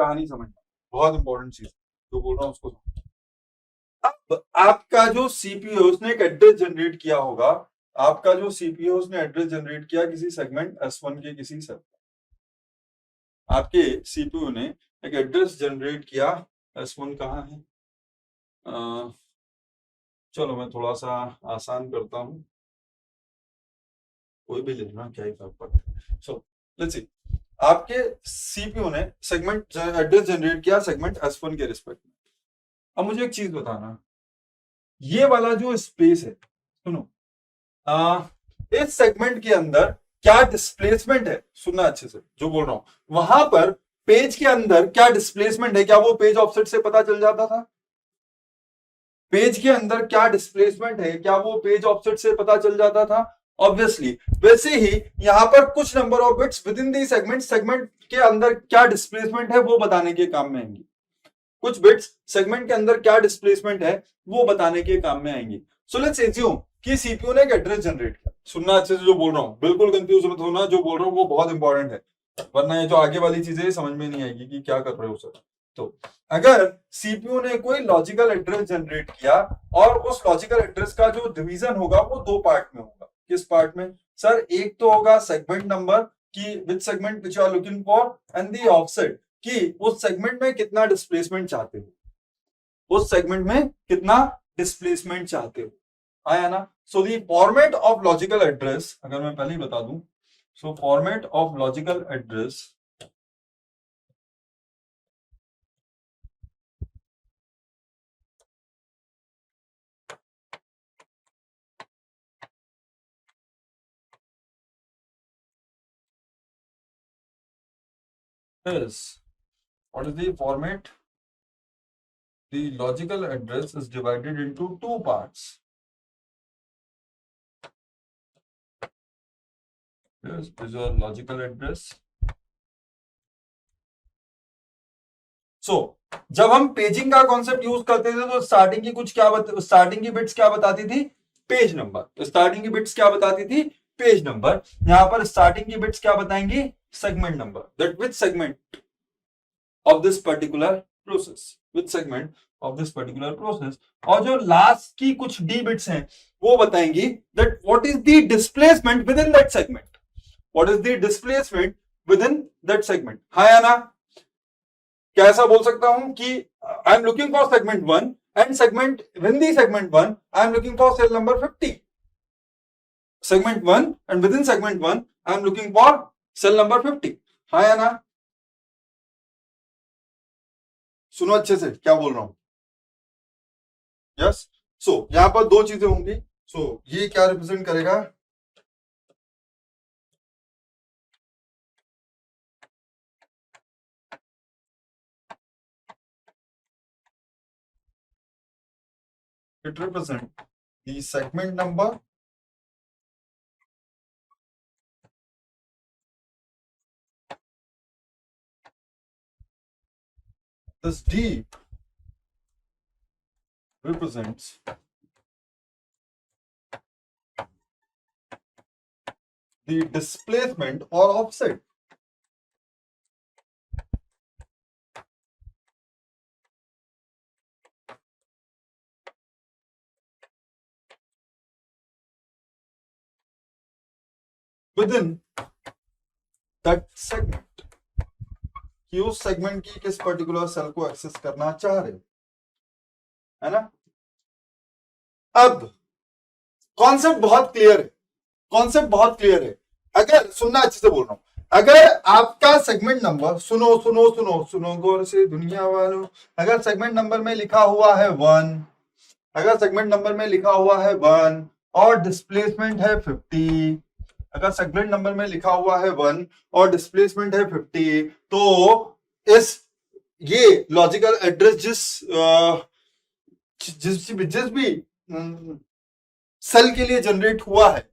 कहानी समझना, बहुत इंपॉर्टेंट चीज जो बोल रहा हूँ उसको। अब आपका जो सीपीयू उसने एक एड्रेस जनरेट किया होगा, आपका जो सीपीयू उसने एड्रेस जनरेट किया किसी सेगमेंट S1 के किसी सेल, आपके सीपीयू ने एक एड्रेस जनरेट किया। S1 कहाँ है? चलो मैं थोड़ा सा आसान करता हूं, कोई भी लेना क्या ही फर्क पड़ता है। सो लेट्स सी, आपके सीपीयू ने सेगमेंट एड्रेस जनरेट किया सेगमेंट S1 के रिस्पेक्ट में। अब मुझे एक चीज बताना, ये वाला जो स्पेस है, सुनो, इस सेगमेंट के अंदर क्या डिस्प्लेसमेंट है, सुनना अच्छे से जो बोल रहा हूं, वहां पर पेज के अंदर क्या डिस्प्लेसमेंट है, क्या वो पेज ऑफसेट से पता चल जाता था? पेज के अंदर क्या डिस्प्लेसमेंट है, क्या वो पेज ऑफसेट से पता चल जाता था? ऑब्वियसली। वैसे ही यहां पर कुछ number of bits with in the segment, segment के अंदर क्या डिस्प्लेसमेंट है वो बताने के काम में आएंगी। कुछ बिट्स सेगमेंट के अंदर क्या डिस्प्लेसमेंट है वो बताने के काम में आएंगी। सो लेट्स एज्यूम कि सीपीयू ने एक एड्रेस जनरेट किया। सुनना अच्छे से जो बोल रहा हूं, बिल्कुल कंफ्यूज मत होना, जो बोल रहा हूं वो बहुत इंपॉर्टेंट है, वरना ये जो आगे वाली चीजें समझ में नहीं आएगी कि क्या कर रहे हो सर। तो अगर सीपीयू ने कोई लॉजिकल एड्रेस जनरेट किया और उस लॉजिकल एड्रेस का जो डिवीजन होगा वो दो पार्ट में होगा। किस पार्ट में सर? एक तो होगा सेगमेंट नंबर की which segment which you are looking for, and the offset कि उस सेगमेंट में कितना डिस्प्लेसमेंट चाहते हो, उस सेगमेंट में कितना डिस्प्लेसमेंट चाहते हो। आया ना? So the format of logical address, अगर मैं पहले ही बता दूं, so format of logical address is, what is the format? The logical address is divided into two parts. This is your logical address. So, जब हम पेजिंग का concept use करते थे तो स्टार्टिंग की कुछ क्या स्टार्टिंग की बिट्स क्या बताती थी? Page number. स्टार्टिंग की बिट्स क्या बताती थी? Page number. यहां पर स्टार्टिंग की बिट्स क्या बताएंगी? Segment number. That which segment of this particular process, which segment of this particular process. और जो लास्ट की कुछ डी बिट्स हैं वो बताएंगी that what is the displacement with in that segment, what is the displacement with in that segment. हाँ या ना? क्या ऐसा बोल सकता हूं कि I am looking for segment 1 and segment with the segment 1 I am looking for sale number 50, segment 1 and with in segment 1 I am looking for sale number 50। हाँ या ना? सुनो अच्छे से क्या बोल रहा हूं। यस। सो यहां पर दो चीजें होंगी। सो ये क्या रिप्रेजेंट करेगा? It represent the segment number this D represents the displacement or offset. Within that segment, कि उस सेगमेंट की किस पर्टिकुलर सेल को एक्सेस करना चाह रहे हो, है ना? अब कॉन्सेप्ट बहुत क्लियर है, कॉन्सेप्ट बहुत क्लियर है। अगर सुनना अच्छे से बोल रहा हूं, अगर आपका सेगमेंट नंबर, सुनो सुनो सुनो सुनो गौर से दुनिया वालों, अगर सेगमेंट नंबर में लिखा हुआ है 1, अगर सेगमेंट नंबर में लिखा हुआ है 1 और डिस्प्लेसमेंट है 50, अगर सेगमेंट नंबर में लिखा हुआ है 1 और डिस्प्लेसमेंट है 50, तो इस ये लॉजिकल एड्रेस जिस भी सेल के लिए जनरेट हुआ है,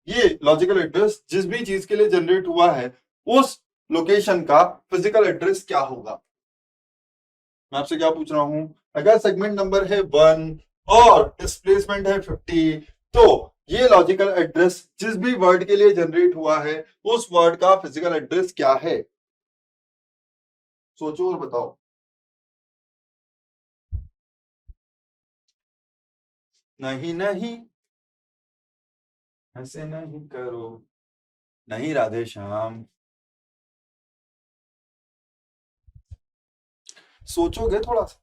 ये लॉजिकल एड्रेस जिस भी चीज के लिए जनरेट हुआ है उस लोकेशन का फिजिकल एड्रेस क्या होगा? मैं आपसे क्या पूछ रहा हूं, अगर सेगमेंट नंबर है 1 और डिस्प्लेसमेंट है 50, तो ये लॉजिकल एड्रेस जिस भी वर्ड के लिए जनरेट हुआ है उस वर्ड का फिजिकल एड्रेस क्या है? सोचो और बताओ। नहीं नहीं, ऐसे नहीं करो, नहीं राधे श्याम। सोचोगे थोड़ा सा?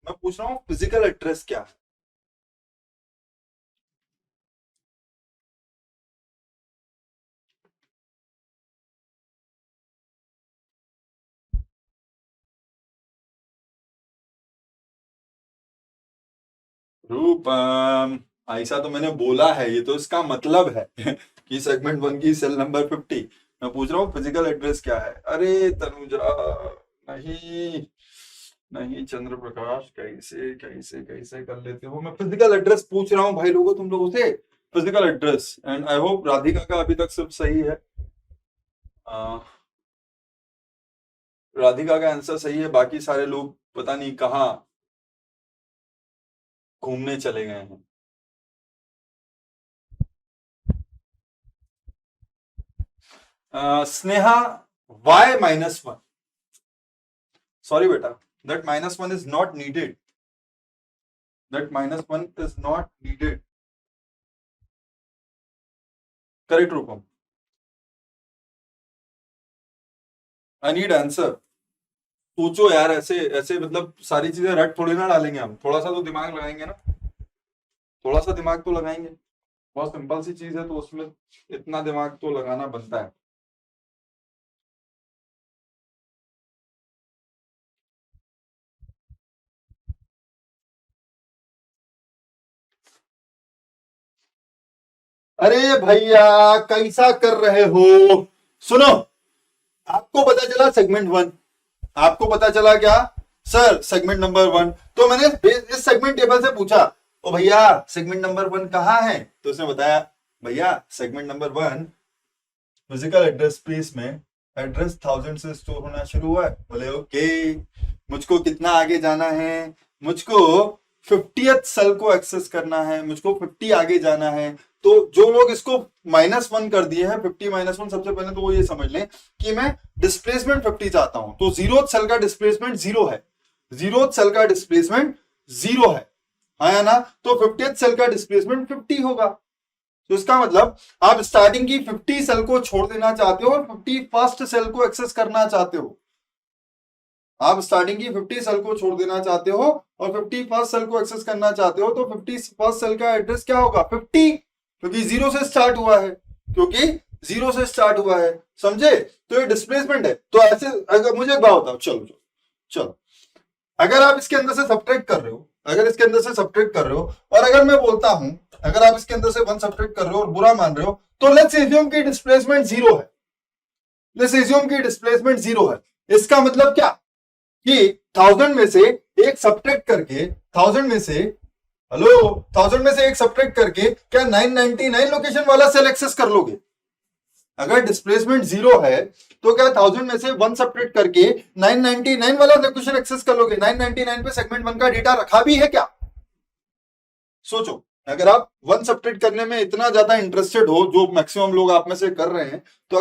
मैं पूछ रहा हूँ फिजिकल एड्रेस क्या है? रूपम, ऐसा तो मैंने बोला है, ये तो इसका मतलब है कि सेगमेंट 1 की सेल नंबर 50। मैं पूछ रहा हूँ फिजिकल एड्रेस क्या है। अरे तनुजा, नहीं नहीं चंद्र प्रकाश, कैसे कैसे कैसे कर लेते हो? मैं फिजिकल एड्रेस पूछ रहा हूँ भाई लोगों, तुम लोगों से physical address. And I hope Radhika का अभी तक सब सही है। आ, राधिका का आंसर सही है, बाकी सारे लोग पता नहीं कहाँ घूमने चले गए हैं। स्नेहा, y-1। सॉरी बेटा, that -1 is not needed, that -1 is not needed. Correct Rupam, I need answer. सोचो यार, ऐसे ऐसे मतलब सारी चीजें रट थोड़ी ना डालेंगे हम, थोड़ा सा तो दिमाग लगाएंगे ना, थोड़ा सा दिमाग तो लगाएंगे। बहुत सिंपल सी चीज है तो उसमें इतना दिमाग तो लगाना बनता है। अरे भैया, कैसा कर रहे हो? सुनो, आपको पता चला सेगमेंट 1, आपको पता चला क्या सर? Segment number 1। तो मैंने इस सेगमेंट टेबल से पूछा, ओ भैया सेगमेंट नंबर 1 कहाँ है? तो उसने बताया भैया segment number 1 physical address space में एड्रेस 1000 से स्टोर होना शुरू हुआ है। बोले ओके, मुझको कितना आगे जाना है? मुझको 50th सेल को एक्सेस करना है, मुझको 50 आगे जाना है। तो जो लोग इसको -1 कर दिए हैं, 50 -1, सबसे पहले तो वो ये समझ लें कि मैं डिस्प्लेसमेंट 50 चाहता हूं, तो 0th सेल का डिस्प्लेसमेंट 0 है, 0th सेल का डिस्प्लेसमेंट 0 है, हाँ या ना? तो 50th सेल का डिस्प्लेसमेंट 50 होगा। तो इसका मतलब आप स्टार्टिंग की 50 सेल को छोड़ देना चाहते हो और 51st सेल को एक्सेस करना चाहते हो। आप स्टार्टिंग की 50 सेल को छोड़ देना चाहते हो और 51st सेल को एक्सेस करना चाहते हो, तो 51st सेल का एड्रेस क्या होगा? 50, क्योंकि 0 से स्टार्ट हुआ है, क्योंकि 0 से स्टार्ट हुआ है, समझे? तो ये डिस्प्लेसमेंट है। तो ऐसे अगर मुझे एक बात बताओ, चलो चलो, अगर आप इसके अंदर से सब्ट्रैक्ट कर रहे हो, अगर इसके अंदर से सब्ट्रैक्ट कर रहे हो, और अगर मैं बोलता हूं अगर आप इसके अंदर से 1 सब्ट्रैक्ट कर रहे हो और बुरा मान रहे हो, तो लेट्स एज्यूम कि डिस्प्लेसमेंट 0 है, लेट्स एज्यूम कि डिस्प्लेसमेंट 0 है। इसका मतलब क्या कि 1000 में से एक सब्ट्रैक्ट करके, 1000 में से, हेलो, 1000 में से एक सब्ट्रैक्ट करके क्या 999 लोकेशन वाला सेल एक्सेस कर लोगे? अगर डिस्प्लेसमेंट 0 है तो क्या 1000 में से 1 सब्ट्रैक्ट करके 999 वाला लोकेशन एक्सेस कर लोगे? 999 पे सेगमेंट 1 का डेटा रखा भी है क्या? सोचो, अगर आप 1 सब्ट्रैक्ट करने में इतना ज्यादा इंटरेस्टेड हो, जो मैक्सिमम लोग आप में से कर रहे हैं, तो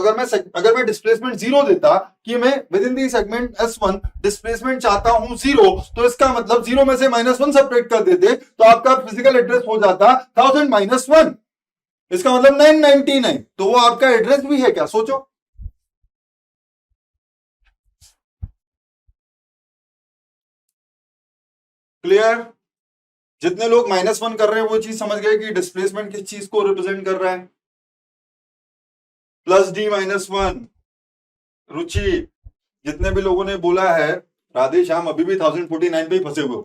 अगर मैं डिस्प्लेसमेंट 0 देता कि मैं with in the segment S1 displacement चाहता हूं 0, तो इसका मतलब 0 में से -1 सब्ट्रैक्ट कर देते तो आपका फिजिकल एड्रेस हो जाता 1000 -1, इसका मतलब 999। तो वो आपका एड्रेस भी है क्या? सोचो। क्लियर? जितने लोग -1 कर रहे हैं वो चीज समझ गए कि डिस्प्लेसमेंट किस चीज को रिप्रेजेंट कर रहा है। +D-1। रुचि, जितने भी लोगों ने बोला है राधे श्याम अभी भी 1049 पे ही फंसे हुए।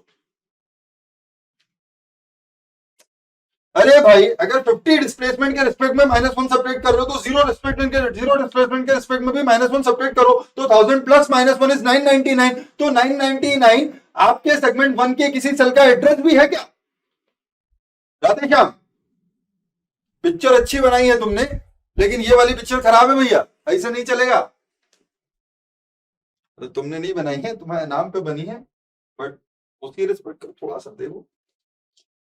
अरे भाई, अगर 50 डिस्प्लेसमेंट के रिस्पेक्ट में -1 सब्ट्रैक्ट कर रहे हो, तो 0 डिस्प्लेसमेंट के रिस्पेक्ट में भी -1 सब्ट्रैक्ट करो, तो 1000 प्लस -1 इज 999। तो 999 आपके सेगमेंट 1 के किसी सेल का एड्रेस भी है क्या? राधे श्याम, पिक्चर अच्छी बनाई है तुमने, लेकिन ये वाली पिक्चर खराब है भैया, ऐसे नहीं चलेगा। तो तुमने नहीं बनाई है, तुम्हारे नाम पे बनी है, बट उसकी रिस्पेक्ट थोड़ा सा देखो।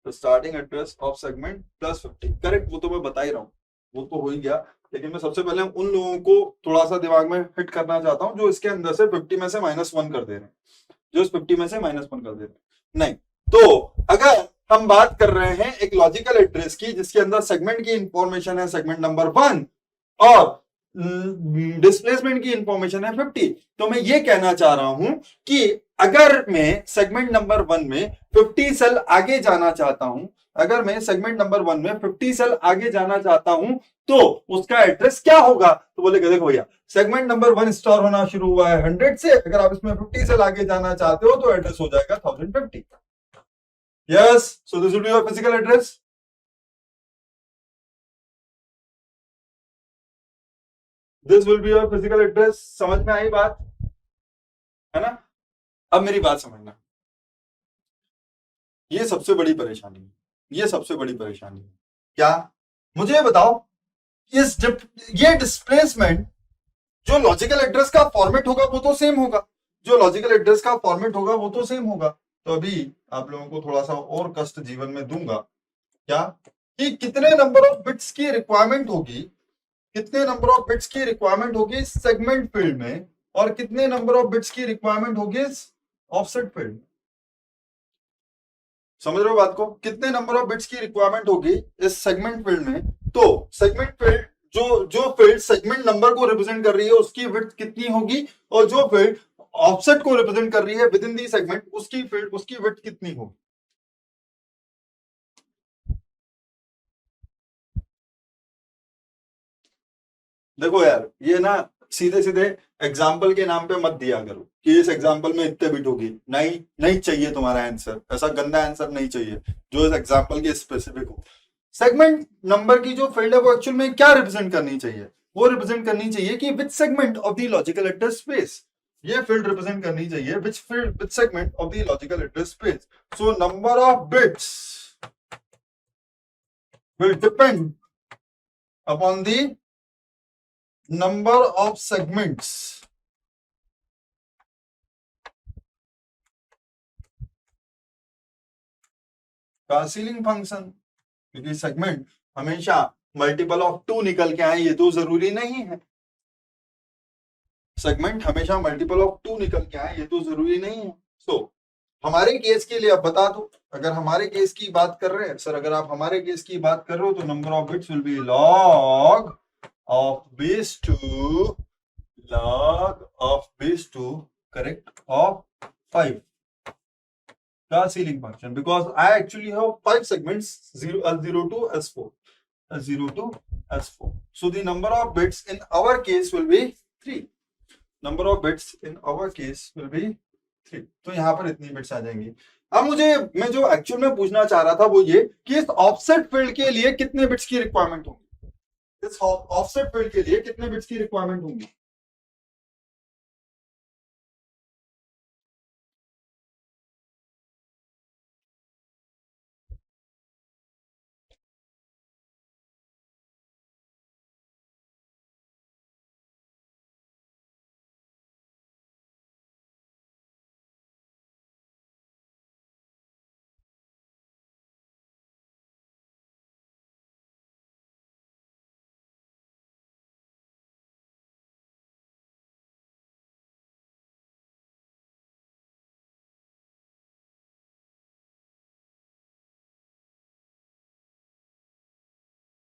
तो starting address of segment +50, correct, वो तो मैं बता ही रहा हूँ, वो तो हो ही गया। लेकिन मैं सबसे पहले उन लोगों को थोड़ा सा दिमाग में हिट करना चाहता हूं जो इसके अंदर से 50 में से -1 कर दे रहे हैं, जो इस 50 में से -1 कर दे रहे हैं। नहीं, तो अगर हम बात कर रहे हैं एक लॉजिकल एड्रेस की जिसके अंदर सेगमेंट की इंफॉर्मेशन है सेगमेंट नंबर 1 और डिस्प्लेसमेंट की इंफॉर्मेशन है 50, तो मैं ये कहना चाह रहा हूं कि अगर मैं सेगमेंट नंबर 1 में 50 सेल आगे जाना चाहता हूं, अगर मैं सेगमेंट नंबर 1 में 50 सेल आगे जाना चाहता हूं तो उसका एड्रेस क्या होगा? तो बोलेगा देखो भैया, सेगमेंट नंबर 1 स्टार होना शुरू हुआ है 100 से, अगर आप इसमें 50 सेल आगे जाना चाहते हो तो एड्रेस हो जाएगा 1050। Yes, so this will be your physical address. This will be your physical address. समझ में आई बात, है ना? अब मेरी बात समझना, ये सबसे बड़ी परेशानी है, ये सबसे बड़ी परेशानी है क्या? मुझे ये बताओ, ये डिस्प्लेसमेंट जो लॉजिकल एड्रेस का फॉर्मेट होगा वो तो सेम होगा, जो लॉजिकल एड्रेस का फॉर्मेट होगा वो तो सेम होगा। तो अभी आप लोगों को थोड़ा सा और कष्ट जीवन में दूंगा, क्या कि कितने नंबर ऑफ बिट्स की रिक्वायरमेंट होगी, कितने नंबर ऑफ बिट्स की रिक्वायरमेंट होगी सेगमेंट फील्ड में, और कितने नंबर ऑफ बिट्स की रिक्वायरमेंट होगी ऑफसेट फील्ड। समझ रहे हो बात को? कितने नंबर ऑफ बिट्स की रिक्वायरमेंट होगी इस सेगमेंट फील्ड में, तो सेगमेंट फील्ड जो जो फील्ड सेगमेंट नंबर को रिप्रेजेंट कर रही है उसकी विड्थ कितनी होगी, और जो फील्ड ऑफसेट को रिप्रेजेंट कर रही है विद इन दी सेगमेंट उसकी फील्ड उसकी विड्थ कितनी होगी। देखो यार, ये ना सीधे सीधे एग्जाम्पल के नाम पे मत दिया करो कि इस एग्जाम्पल में इतने बिट होगी। नहीं, नहीं चाहिए तुम्हारा आंसर, ऐसा गंदा आंसर नहीं चाहिए जो इस एग्जाम्पल के स्पेसिफिक हो। सेगमेंट नंबर की जो फील्ड है वो एक्चुअल में क्या रिप्रेजेंट करनी चाहिए? वो रिप्रेजेंट करनी चाहिए कि विच segment of the logical address space, ये फील्ड रिप्रेजेंट करनी चाहिए which field which segment of the logical address space. So number of bits will depend upon the number of segments का सीलिंग फंक्शन, क्योंकि segment हमेशा multiple of 2 निकल के आए ये तो जरूरी नहीं है, सेगमेंट हमेशा मल्टीपल ऑफ 2 निकल के आए ये तो जरूरी नहीं है। सो हमारे केस के लिए अब बता दो, अगर हमारे केस की बात कर रहे हैं सर, अगर आप हमारे केस की बात कर रहे हो तो number of bits will B log of base 2 log of base 2 correct of 5 का ceiling function, because I actually have 5 segments 0 to S4, S0 to S4, so the number of bits in our case will be 3, number of bits in our case will be 3, तो यहाँ पर इतनी bits आ जाएंगी। अब मैं जो actual में पूछना चाह रहा था वो ये कि इस ऑफसेट फील्ड के लिए कितने बिट्स की रिक्वायरमेंट होगी, इस ऑफसेट फील्ड के लिए कितने बिट्स की रिक्वायरमेंट होगी।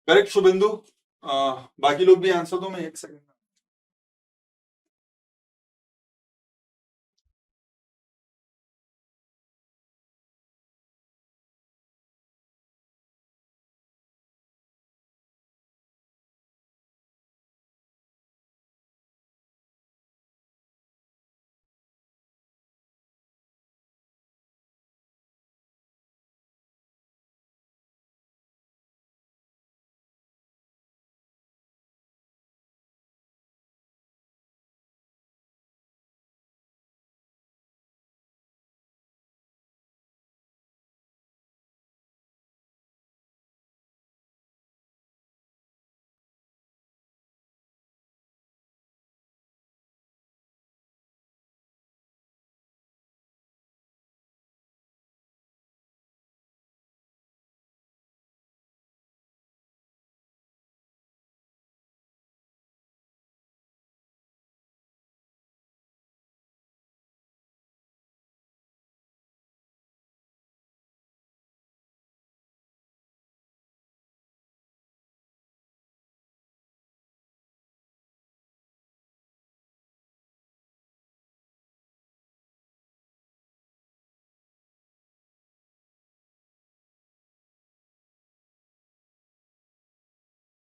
करेक्ट शुभेंदु, बाकी लोग भी आंसर दो, मैं एक सेकंड।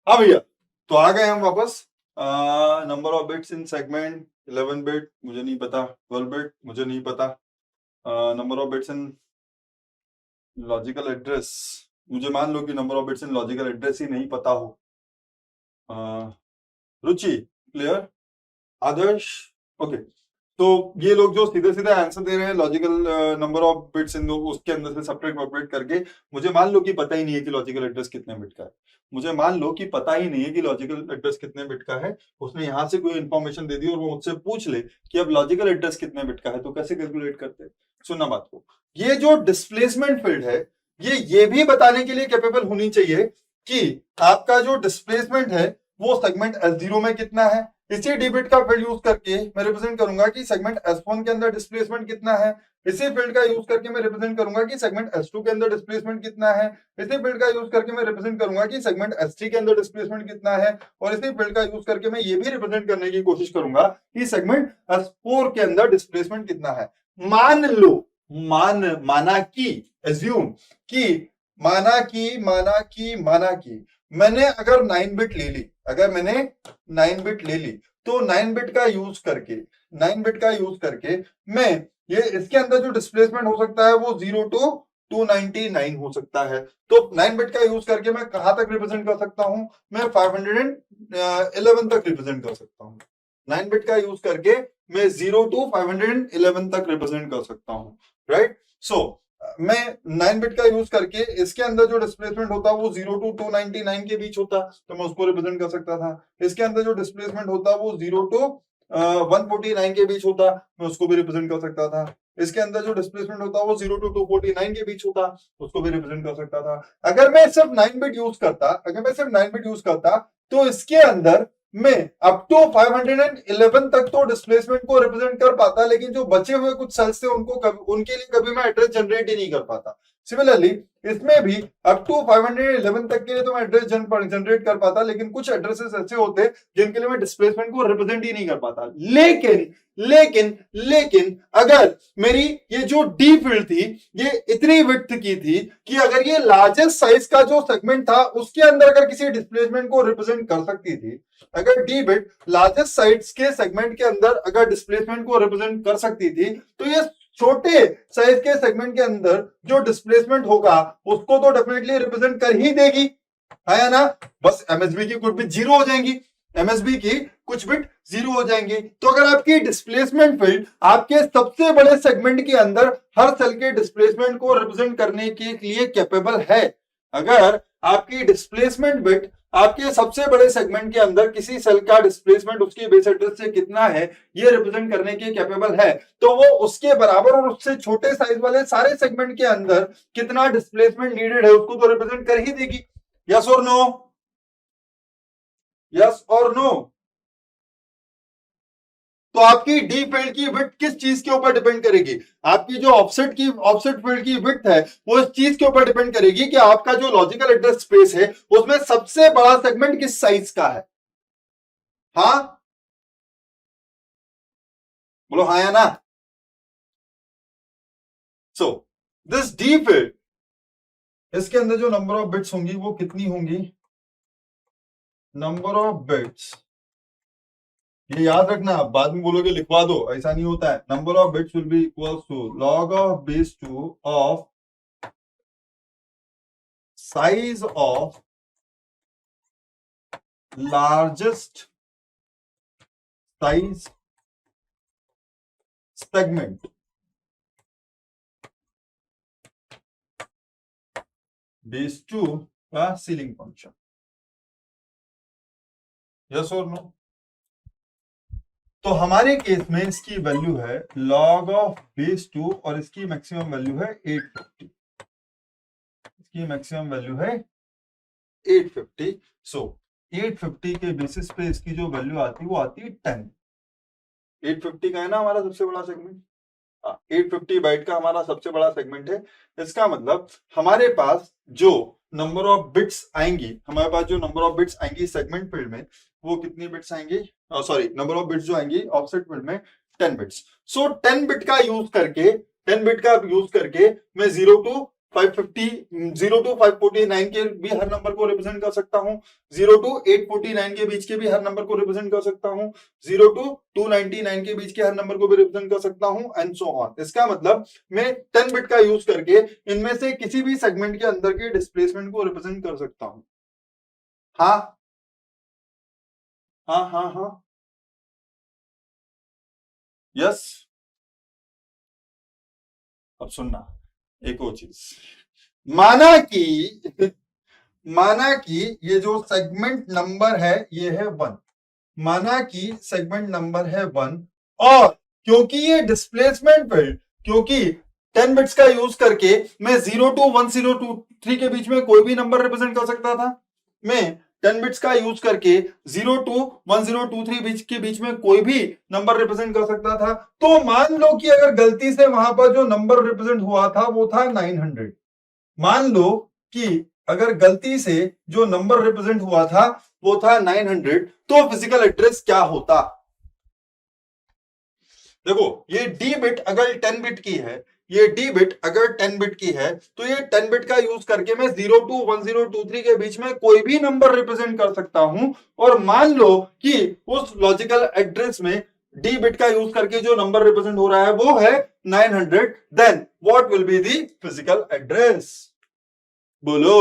हाँ भैया, तो आ गए हम वापस। Number of bits in segment 11 bit मुझे नहीं पता, 12 बिट मुझे नहीं पता, number of bits in logical address, मुझे मान लो कि number of bits in logical address ही नहीं पता हो। Ruchi clear, Adarsh okay. तो ये लोग जो सीधे सीधे आंसर दे रहे हैं लॉजिकल नंबर ऑफ बिट्स इन उसके अंदर से सब्ट्रैक्ट ऑपरेट करके, मुझे मान लो कि पता ही नहीं है कि लॉजिकल एड्रेस कितने बिट का है, मुझे मान लो कि पता ही नहीं है कि लॉजिकल एड्रेस कितने बिट का है, उसने यहां से कोई इंफॉर्मेशन दे दी और वो मुझसे पूछ ले कि अब लॉजिकल एड्रेस कितने बिट का है, तो कैसे कैलकुलेट करते हैं? सुनना बात को, ये जो डिस्प्लेसमेंट फील्ड है ये भी बताने के लिए कैपेबल होनी चाहिए कि आपका जो डिस्प्लेसमेंट है वो सेगमेंट S0 में कितना है। इसी डी बिट का फील्ड यूज करके मैं रिप्रेजेंट करूंगा कि सेगमेंट S1 के अंदर डिस्प्लेसमेंट कितना है। इसी फील्ड का यूज करके मैं रिप्रेजेंट करूंगा कि सेगमेंट S2 के अंदर डिस्प्लेसमेंट कितना है। इसी फील्ड का यूज करके मैं रिप्रेजेंट करूंगा कि सेगमेंट S3 के अंदर डिस्प्लेसमेंट कितना है। और इसी फील्ड का यूज करके मैं ये भी रिप्रेजेंट करने की कोशिश करूंगा कि सेगमेंट S4 के अंदर डिस्प्लेसमेंट कितना है। मान लो, माना कि एज्यूम कि माना कि मैंने अगर 9 बिट ले ली, अगर मैंने 9 बिट ले ली, तो 9 बिट का यूज करके मैं ये इसके अंदर जो डिस्प्लेसमेंट हो सकता है वो 0 to 299 हो सकता है। तो 9 बिट का यूज करके मैं कहां तक रिप्रेजेंट कर सकता हूं? मैं 511 तक रिप्रेजेंट कर सकता हूं। 9 बिट का यूज करके मैं 0 to 511 तक रिप्रेजेंट कर सकता हूं, राइट। सो मैं 9 बिट का यूज करके इसके अंदर जो डिस्प्लेसमेंट होता वो 0 to 299 के बीच होता, तो मैं उसको रिप्रेजेंट कर सकता था। इसके अंदर जो डिस्प्लेसमेंट होता वो 0 to 149 के बीच होता, मैं उसको भी रिप्रेजेंट कर सकता था। इसके अंदर जो डिस्प्लेसमेंट होता वो 0 to 249 के बीच होता, उसको भी रिप्रेजेंट कर सकता था। अगर मैं सिर्फ 9 बिट यूज करता तो इसके अंदर मैं अप टू 511 तक तो डिस्प्लेसमेंट को रिप्रेजेंट कर पाता, लेकिन जो बचे हुए कुछ सेल्स थे उनके लिए कभी मैं एड्रेस जनरेट ही नहीं कर पाता। सिमिलरली इसमें भी अप टू 511 तक के लिए तो मैं एड्रेस जनरेट कर पाता, लेकिन कुछ एड्रेसेस ऐसे होते जिनके लिए मैं डिस्प्लेसमेंट को रिप्रेजेंट ही नहीं कर पाता। लेकिन अगर मेरी ये जो डी फील्ड थी ये इतनी विड्थ की थी कि अगर ये लार्जेस्ट साइज का जो सेगमेंट था उसके अंदर अगर किसी डिस्प्लेसमेंट को रिप्रेजेंट कर सकती थी, अगर डी बिट लार्जेस्ट साइज के सेगमेंट के अंदर अगर डिस्प्लेसमेंट को रिप्रेजेंट कर सकती थी, तो ये छोटे साइज के सेगमेंट के अंदर जो डिस्प्लेसमेंट होगा उसको तो डेफिनेटली रिप्रेजेंट कर ही देगी, है ना। बस एमएसबी की कुछ बिट जीरो हो जाएंगी, एमएसबी की कुछ बिट जीरो हो जाएंगी। तो अगर आपकी डिस्प्लेसमेंट फील्ड आपके सबसे बड़े सेगमेंट के अंदर हर सेल के डिस्प्लेसमेंट को रिप्रेजेंट करने के लिए कैपेबल है, अगर आपकी डिस्प्लेसमेंट बिट आपके सबसे बड़े सेगमेंट के अंदर किसी सेल का डिस्प्लेसमेंट उसकी बेस एड्रेस से कितना है ये रिप्रेजेंट करने के कैपेबल है, तो वो उसके बराबर और उससे छोटे साइज वाले सारे सेगमेंट के अंदर कितना डिस्प्लेसमेंट नीडेड है उसको तो रिप्रेजेंट कर ही देगी। यस और नो? यस और नो? तो आपकी डी फील्ड की विड्थ किस चीज के ऊपर डिपेंड करेगी? आपकी जो ऑफसेट फील्ड की विड्थ है वो इस चीज के ऊपर डिपेंड करेगी कि आपका जो लॉजिकल एड्रेस स्पेस है उसमें सबसे बड़ा सेगमेंट किस साइज का है। हाँ बोलो हाँ या ना। सो दिस डी फील्ड, इसके अंदर जो नंबर ऑफ बिट्स होंगी वो कितनी होंगी? नंबर ऑफ बिट्स, ये याद रखना, बाद में बोलोगे लिखवा दो, ऐसा नहीं होता है। Number of bits will be equal to log of base 2 of size of largest size segment base 2 का सीलिंग फंक्शन। यस और नो? तो हमारे केस में इसकी वैल्यू है log ऑफ बेस 2 और इसकी मैक्सिमम वैल्यू है 850, इसकी मैक्सिमम वैल्यू है 850। सो 850 के बेसिस पे इसकी जो वैल्यू आती है वो आती है 10। 850 का है ना हमारा सबसे बड़ा सेगमेंट, 850 बाइट का हमारा सबसे बड़ा सेगमेंट है। इसका मतलब हमारे पास जो नंबर ऑफ बिट्स आएंगी, हमारे पास जो नंबर ऑफ बिट्स आएंगी सेगमेंट फील्ड में वो कितनी बिट्स आएंगी? सॉरी, नंबर ऑफ बिट्स जो आएंगी ऑफसेट फील्ड में 10 बिट्स। सो 10 बिट का यूज करके मैं 0 to 550 0 to 549 के भी हर नंबर को रिप्रेजेंट कर सकता हूं, 0 to 849 के बीच के भी हर नंबर को रिप्रेजेंट कर सकता हूं, 0 to 299 के बीच के हर नंबर को भी रिप्रेजेंट कर सकता हूं, एंड सो ऑन। इसका मतलब मैं 10 बिट का यूज करके इनमें से किसी भी सेगमेंट के अंदर के डिस्प्लेसमेंट को रिप्रेजेंट कर सकता हूं। हाँ हाँ हाँ हाँ, यस। अब सुनना एक और चीज, माना कि ये जो सेगमेंट नंबर है ये है 1, माना कि सेगमेंट नंबर है 1, और क्योंकि ये डिस्प्लेसमेंट फील्ड, क्योंकि 10 बिट्स का यूज करके मैं 0 to 1023 के बीच में कोई भी नंबर रिप्रेजेंट कर सकता था, मैं 10 बिट्स का यूज करके 0 to 1023 के बीच में कोई भी नंबर रिप्रेजेंट कर सकता था। तो मान लो कि अगर गलती से वहां पर जो नंबर रिप्रेजेंट हुआ था वो था 900, मान लो कि अगर गलती से जो नंबर रिप्रेजेंट हुआ था वो था 900, तो फिजिकल एड्रेस क्या होता? देखो, ये डी बिट अगर 10 बिट की है, ये डी बिट अगर 10 बिट की है, तो ये 10 बिट का यूज करके मैं 0 to 1023 के बीच में कोई भी नंबर रिप्रेजेंट कर सकता हूं। और मान लो कि उस लॉजिकल एड्रेस में डी बिट का यूज करके जो नंबर रिप्रेजेंट हो रहा है वो है 900, then what will be the physical address? बोलो,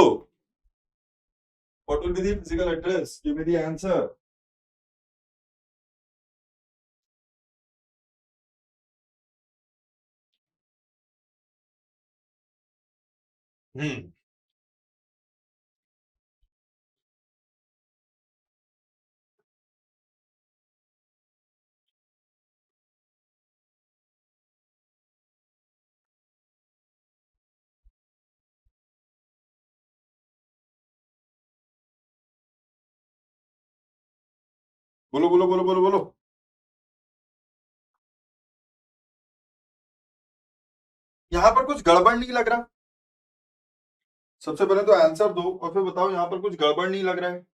what will be the physical address? Give me the answer. बोलो बोलो बोलो बोलो बोलो। यहां पर कुछ गड़बड़ नहीं लग रहा? सबसे पहले तो आंसर दो और फिर बताओ यहां पर कुछ गड़बड़ नहीं लग रहा है?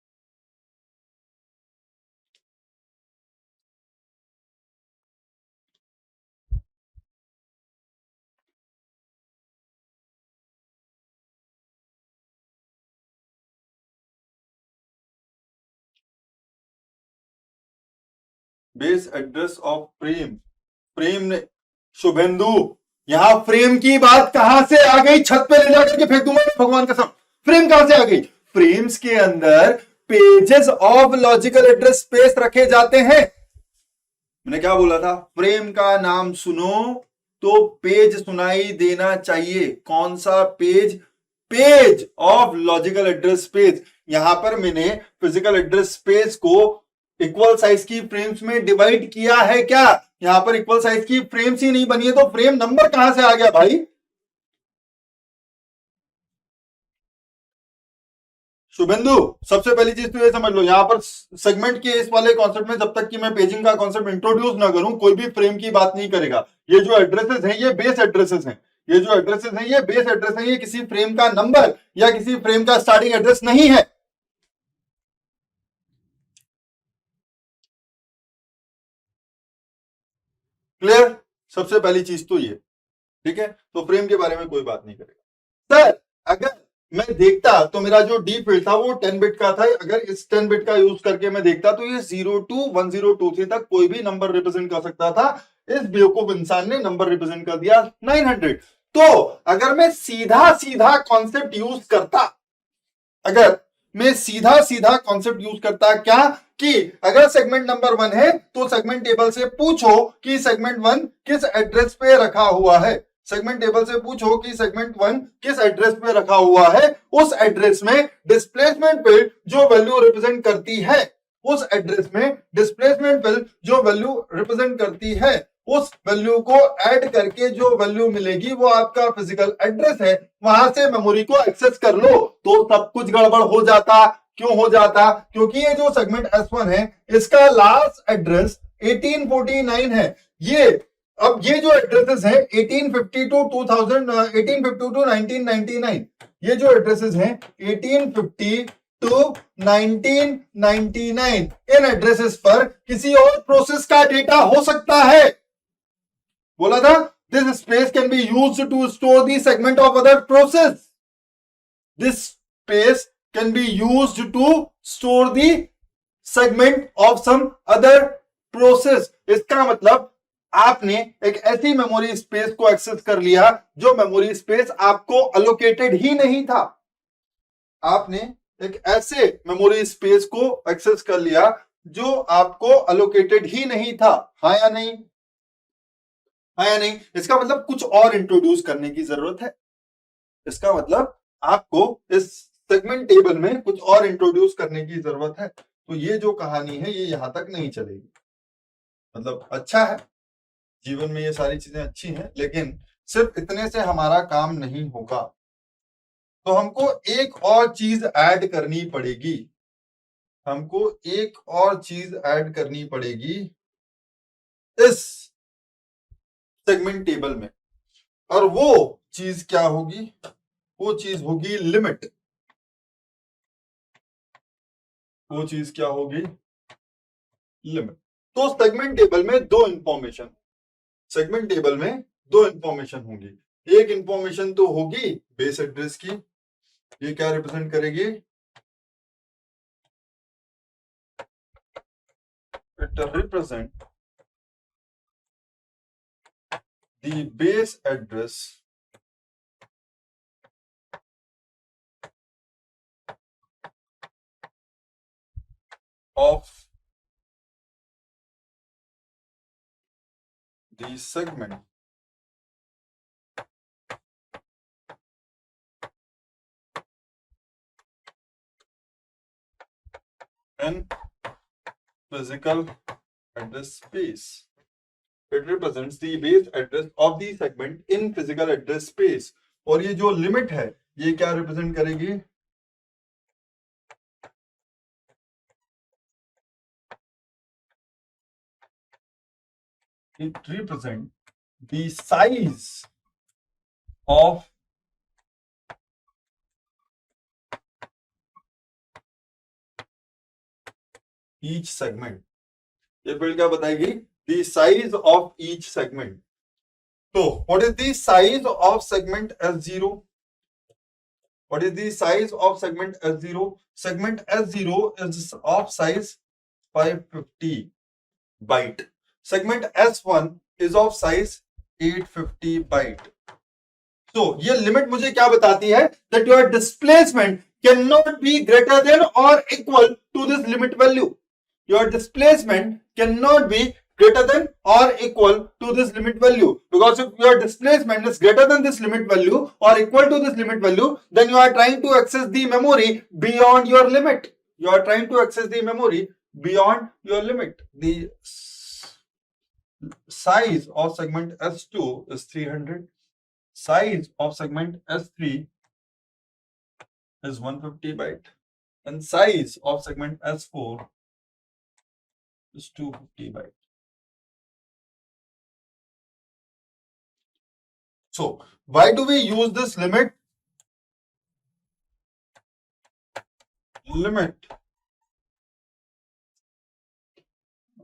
बेस एड्रेस ऑफ प्रेम, प्रेम ने, शुभेंदु, यहां फ्रेम की बात कहां से आ गई? छत पे ले जाकर के फेंक दूंगा भगवान कसम। फ्रेम कहां से आ गई? फ्रेम्स के अंदर pages of logical address space रखे जाते हैं। मैंने क्या बोला था? फ्रेम का नाम सुनो तो पेज सुनाई देना चाहिए। कौन सा page? Page of logical address space. यहां पर मैंने फिजिकल एड्रेस स्पेस को इक्वल साइज की फ्रेम्स में डिवाइड किया है क्या? यहां पर इक्वल साइज की फ्रेम्स ही नहीं बनी है, तो फ्रेम नंबर कहां से आ गया भाई? शुभेंदु, सबसे पहली चीज तो ये समझ लो, यहां पर सेगमेंट के इस वाले कॉन्सेप्ट में जब तक कि मैं पेजिंग का कॉन्सेप्ट इंट्रोड्यूस ना करूं, कोई भी फ्रेम की बात नहीं करेगा। ये जो एड्रेसेस हैं ये बेस एड्रेसेस हैं, ये जो एड्रेसेस हैं ये बेस एड्रेस है, ये किसी फ्रेम का नंबर या किसी फ्रेम का स्टार्टिंग एड्रेस नहीं है। क्लियर? सबसे पहली चीज तो ये, ठीक है? तो फ्रेम के बारे में कोई बात नहीं करेगा। सर, अगर मैं देखता तो मेरा जो डी फील्ड था वो 10 बिट का था, अगर इस 10 बिट का यूज करके मैं देखता तो ये 0 to 1023 तक कोई भी नंबर रिप्रेजेंट कर सकता था। इस बेवकूफ इंसान ने नंबर रिप्रेजेंट कर दिया 900। तो अगर मैं सीधा सीधा कॉन्सेप्ट यूज करता, अगर मैं सीधा सीधा कॉन्सेप्ट यूज करता क्या, कि अगर सेगमेंट नंबर 1 है तो सेगमेंट टेबल से पूछो कि सेगमेंट 1 किस एड्रेस पे रखा हुआ है। सेगमेंट टेबल से पूछो कि सेगमेंट 1 किस एड्रेस पे रखा हुआ है। उस एड्रेस में डिस्प्लेसमेंट फील्ड जो वैल्यू रिप्रेजेंट करती है, उस एड्रेस में डिस्प्लेसमेंट फील्ड जो वैल्यू रिप्रेजेंट करती है, उस वैल्यू को ऐड करके जो वैल्यू मिलेगी वो आपका फिजिकल एड्रेस है। वहां से मेमोरी को एक्सेस कर लो तो सब कुछ गड़बड़ हो जाता। क्यों हो जाता? क्योंकि ये जो सेगमेंट S1 है इसका लास्ट एड्रेस 1849 है। ये अब ये जो एड्रेसेस हैं 1850 to 2000, 1850 to 1999, ये जो एड्रेसेस हैं 1850 to 1999, इन एड्रेसेस पर किसी और प्रोसेस का डेटा हो सकता है। बोला था This space can be used to store the segment of other process. This space can be used to store the segment of some other process. इसका मतलब आपने एक ऐसी मेमोरी स्पेस को एक्सेस कर लिया जो मेमोरी स्पेस आपको अलोकेटेड ही नहीं था। आपने एक ऐसे मेमोरी स्पेस को एक्सेस कर लिया जो आपको अलोकेटेड ही नहीं था। हाँ या नहीं? हाँ या नहीं? इसका मतलब कुछ और इंट्रोड्यूस करने की जरूरत है। इसका मतलब आपको इस सेगमेंट टेबल में कुछ और इंट्रोड्यूस करने की जरूरत है। तो ये जो कहानी है ये यहां तक नहीं चलेगी। मतलब अच्छा है, जीवन में ये सारी चीजें अच्छी हैं, लेकिन सिर्फ इतने से हमारा काम नहीं होगा। तो हमको एक और चीज ऐड करनी पड़ेगी। हमको एक और चीज ऐड करनी पड़ेगी इस सेगमेंट टेबल में, और वो चीज क्या होगी? वो चीज होगी लिमिट। वो चीज क्या होगी? लिमिट। तो सेगमेंट टेबल में दो इंफॉर्मेशन, सेगमेंट टेबल में दो इंफॉर्मेशन होंगी। एक इंफॉर्मेशन तो होगी बेस एड्रेस की, ये क्या रिप्रेजेंट करेगी? It represent the base address of the segment in physical address space. It represents the base address of the segment in physical address space. और ये जो लिमिट है ये क्या रिप्रेजेंट करेगी? It represents the size of each segment. ये build क्या बताएगी? The size of each segment. So, what is the size of segment S0? What is the size of segment S0? Segment S0 is of size 550 byte. Segment S1 is of size 850 byte. So, ये limit मुझे क्या बताती है? That your displacement cannot be greater than or equal to this limit value. Your displacement cannot be greater than or equal to this limit value, because if your displacement is greater than this limit value or equal to this limit value, then you are trying to access the memory beyond your limit. You are trying to access the memory beyond your limit. The size of segment S2 is 300. Size of segment S3 is 150 byte, and size of segment S4 is 250 byte. So, why do we use this limit? Limit.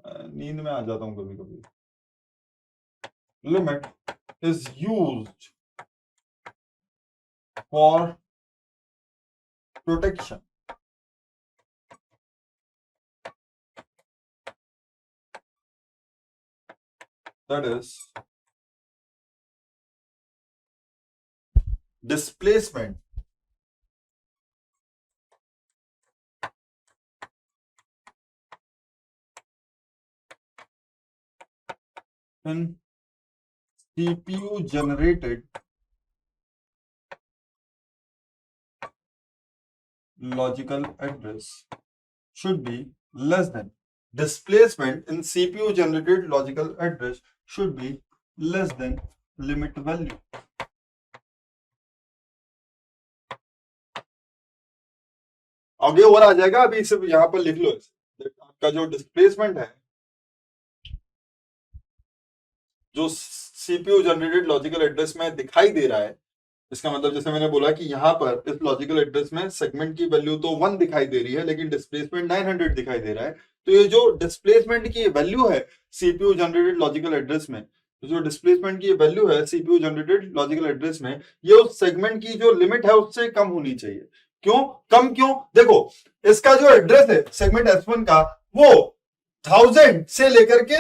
नींद में आ जाता हूं कभी कभी। Limit is used for protection. That is displacement in CPU generated logical address should be less than, displacement in CPU generated logical address should be less than limit value. आगे और आ जाएगा, अभी सिर्फ यहां पर लिख लो। आपका जो डिस्प्लेसमेंट है, जो सीपीयू जनरेटेड लॉजिकल एड्रेस में दिखाई दे रहा है, इसका मतलब जैसे मैंने बोला कि यहां पर इस लॉजिकल एड्रेस में सेगमेंट की वैल्यू तो 1 दिखाई दे रही है, लेकिन डिस्प्लेसमेंट 900 दिखाई दे रहा है। तो ये जो डिस्प्लेसमेंट की वैल्यू है सीपीयू जनरेटेड लॉजिकल एड्रेस में, तो जो डिस्प्लेसमेंट की वैल्यू है सीपीयू जनरेटेड लॉजिकल एड्रेस में, ये उस सेगमेंट की जो लिमिट है उससे कम होनी चाहिए। क्यों कम? क्यों? देखो, इसका जो एड्रेस है सेगमेंट S1 का, वो 1000 से लेकर के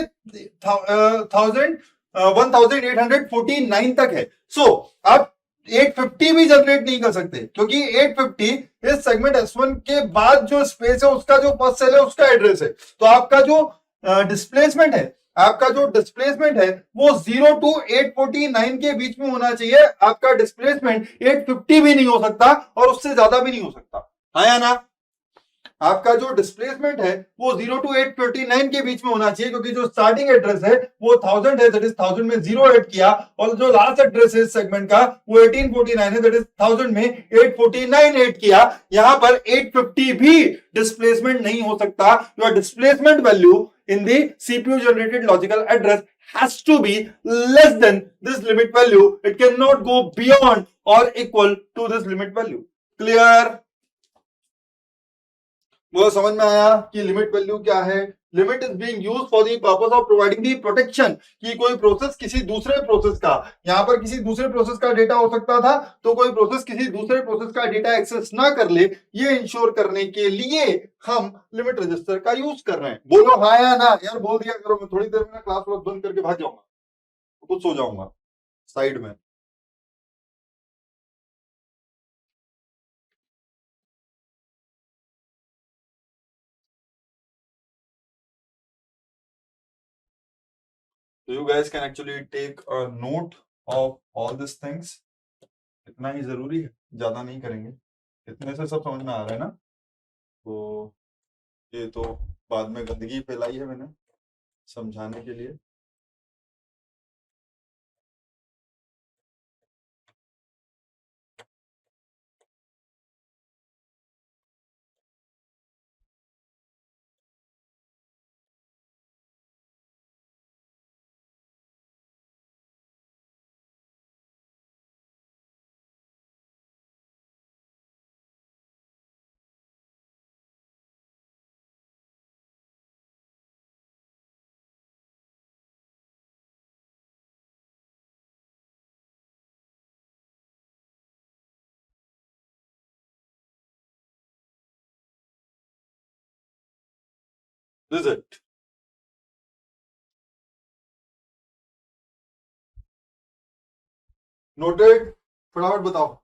1849 तक है। सो आप 850 भी जनरेट नहीं कर सकते, क्योंकि 850 इस सेगमेंट S1 के बाद जो स्पेस है उसका जो फर्स्ट सेल है उसका एड्रेस है। तो आपका जो डिस्प्लेसमेंट है, आपका जो डिस्प्लेसमेंट है वो 0 टू 849 के बीच में होना चाहिए। आपका डिस्प्लेसमेंट 850 भी नहीं हो सकता और उससे ज्यादा भी नहीं हो सकता, हाँ या ना? आपका जो डिस्प्लेसमेंट है वो 0 टू 849 के बीच में होना चाहिए, क्योंकि जो स्टार्टिंग एड्रेस है वो 1000 है, दैट इज 1000 में 0 ऐड किया, और जो लास्ट एड्रेस है इस सेगमेंट का वो 1849 है, दैट इज 1000 में 849 ऐड किया। यहां पर 850 भी डिस्प्लेसमेंट नहीं हो सकता। Your displacement value in the CPU generated logical address has to be less than this limit value. It cannot go beyond or equal to this limit value. Clear? वो समझ में आया कि लिमिट वैल्यू क्या है? Limit is being used for the purpose of providing the protection, कि कोई process किसी दूसरे प्रोसेस का, यहां पर किसी दूसरे प्रोसेस का डेटा हो सकता था, तो कोई प्रोसेस किसी दूसरे प्रोसेस का डेटा एक्सेस ना कर ले, ये इंश्योर करने के लिए हम लिमिट रजिस्टर का यूज कर रहे हैं। बोलो हाँ या ना? यार बोल दिया करो, मैं थोड़ी देर में क्लास बंद करके भाग जाऊंगा, खुद सो जाऊंगा साइड में। So you guys can actually take a note of all these things. इतना ही जरूरी है, ज्यादा नहीं करेंगे, इतने से सब समझ में आ रहा है ना? तो ये तो बाद में गंदगी फैलाई है मैंने समझाने के लिए। This it. नोटेड? फटाफट बताओ।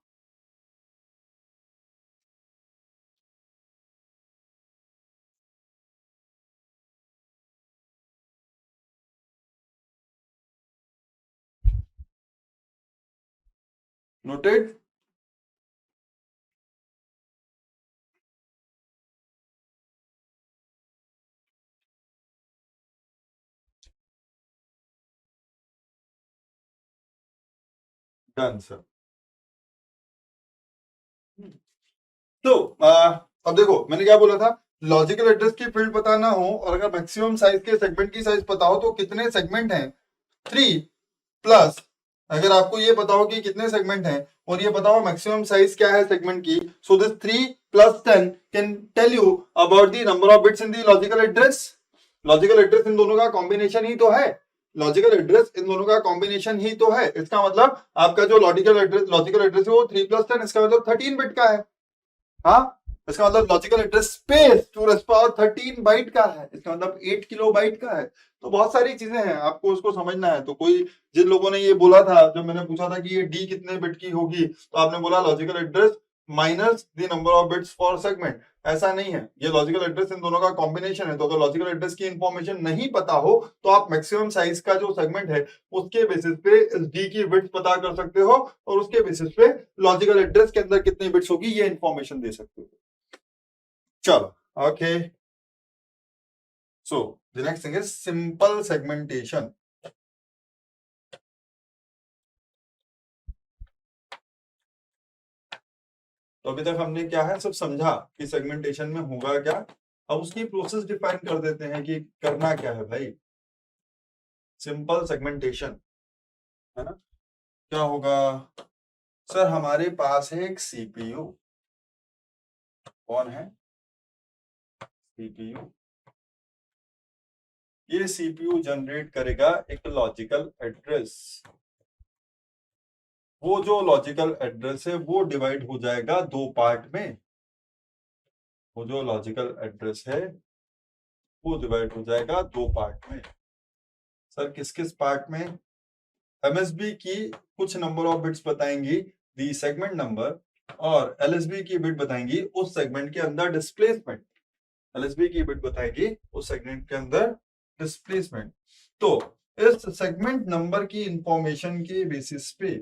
नोटेड? Done sir. तो अब देखो मैंने क्या बोला था, लॉजिकल एड्रेस की फील्ड पता ना हो और अगर मैक्सिमम साइज के सेगमेंट की साइज पता हो, तो कितने सेगमेंट हैं 3 प्लस, अगर आपको ये पता हो कि कितने सेगमेंट हैं और ये पता हो मैक्सिमम साइज क्या है सेगमेंट की, so this 3 plus 10 can tell you about the number of bits in the logical address. Logical address इन दोनों का कॉम्बिनेशन ही तो है, लॉजिकल एड्रेस इन दोनों का कॉम्बिनेशन ही तो है। इसका मतलब आपका जो लॉजिकल एड्रेस है वो 3 प्लस 10, इसका मतलब 13 बिट का है। हाँ, इसका मतलब logical address space 2 raise power 13 byte का है, इसका मतलब 8 किलो बाइट का है। तो बहुत सारी चीजें हैं, आपको उसको समझना है। तो कोई, जिन लोगों ने ये बोला था, जब मैंने पूछा था कि ये डी कितने बिट की होगी, तो आपने बोला logical address minus the number of bits for segment. ऐसा नहीं है, ये लॉजिकल एड्रेस इन दोनों का कॉम्बिनेशन है। तो अगर लॉजिकल एड्रेस की इंफॉर्मेशन नहीं पता हो, तो आप मैक्सिमम साइज का जो सेगमेंट है उसके बेसिस पे डी की बिट्स पता कर सकते हो, और उसके बेसिस पे लॉजिकल एड्रेस के अंदर कितनी बिट्स होगी ये इंफॉर्मेशन दे सकते हो। चलो, okay. So the next thing is simple segmentation. तो अभी तक हमने क्या है सब समझा कि सेगमेंटेशन में होगा क्या। अब उसकी प्रोसेस डिफाइन कर देते हैं कि करना क्या है भाई। सिंपल सेगमेंटेशन है ना, क्या होगा? सर हमारे पास है एक सीपीयू। कौन है? सीपीयू। ये सीपीयू जनरेट करेगा एक लॉजिकल एड्रेस। वो जो लॉजिकल एड्रेस है वो डिवाइड हो जाएगा दो पार्ट में। वो जो लॉजिकल एड्रेस है वो डिवाइड हो जाएगा दो पार्ट में। सर किस किस पार्ट में? एमएसबी की कुछ नंबर ऑफ बिट्स बताएंगी दी सेगमेंट नंबर, और एलएसबी की बिट बताएंगी उस सेगमेंट के अंदर डिस्प्लेसमेंट। एलएसबी की बिट बताएगी उस सेगमेंट के अंदर डिस्प्लेसमेंट। तो इस सेगमेंट नंबर की इंफॉर्मेशन के बेसिस पे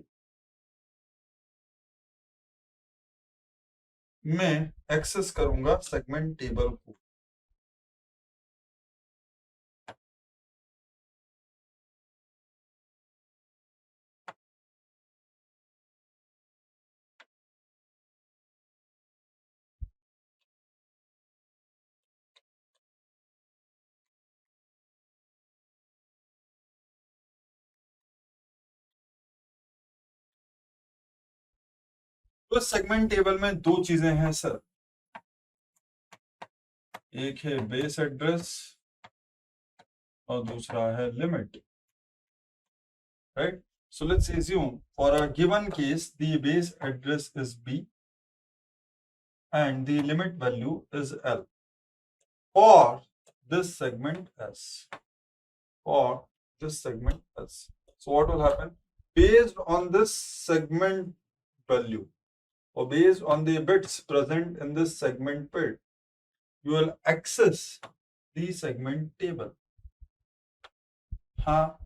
मैं एक्सेस करूंगा सेगमेंट टेबल को। तो सेगमेंट टेबल में दो चीजें हैं सर, एक है बेस एड्रेस और दूसरा है limit, right? So let's assume for a given case the base address is B and the limit value is L for this segment S. For this segment S. So what will happen? Based on this segment value or based on the bits present in this segment bit, you will access the segment table. हाँ,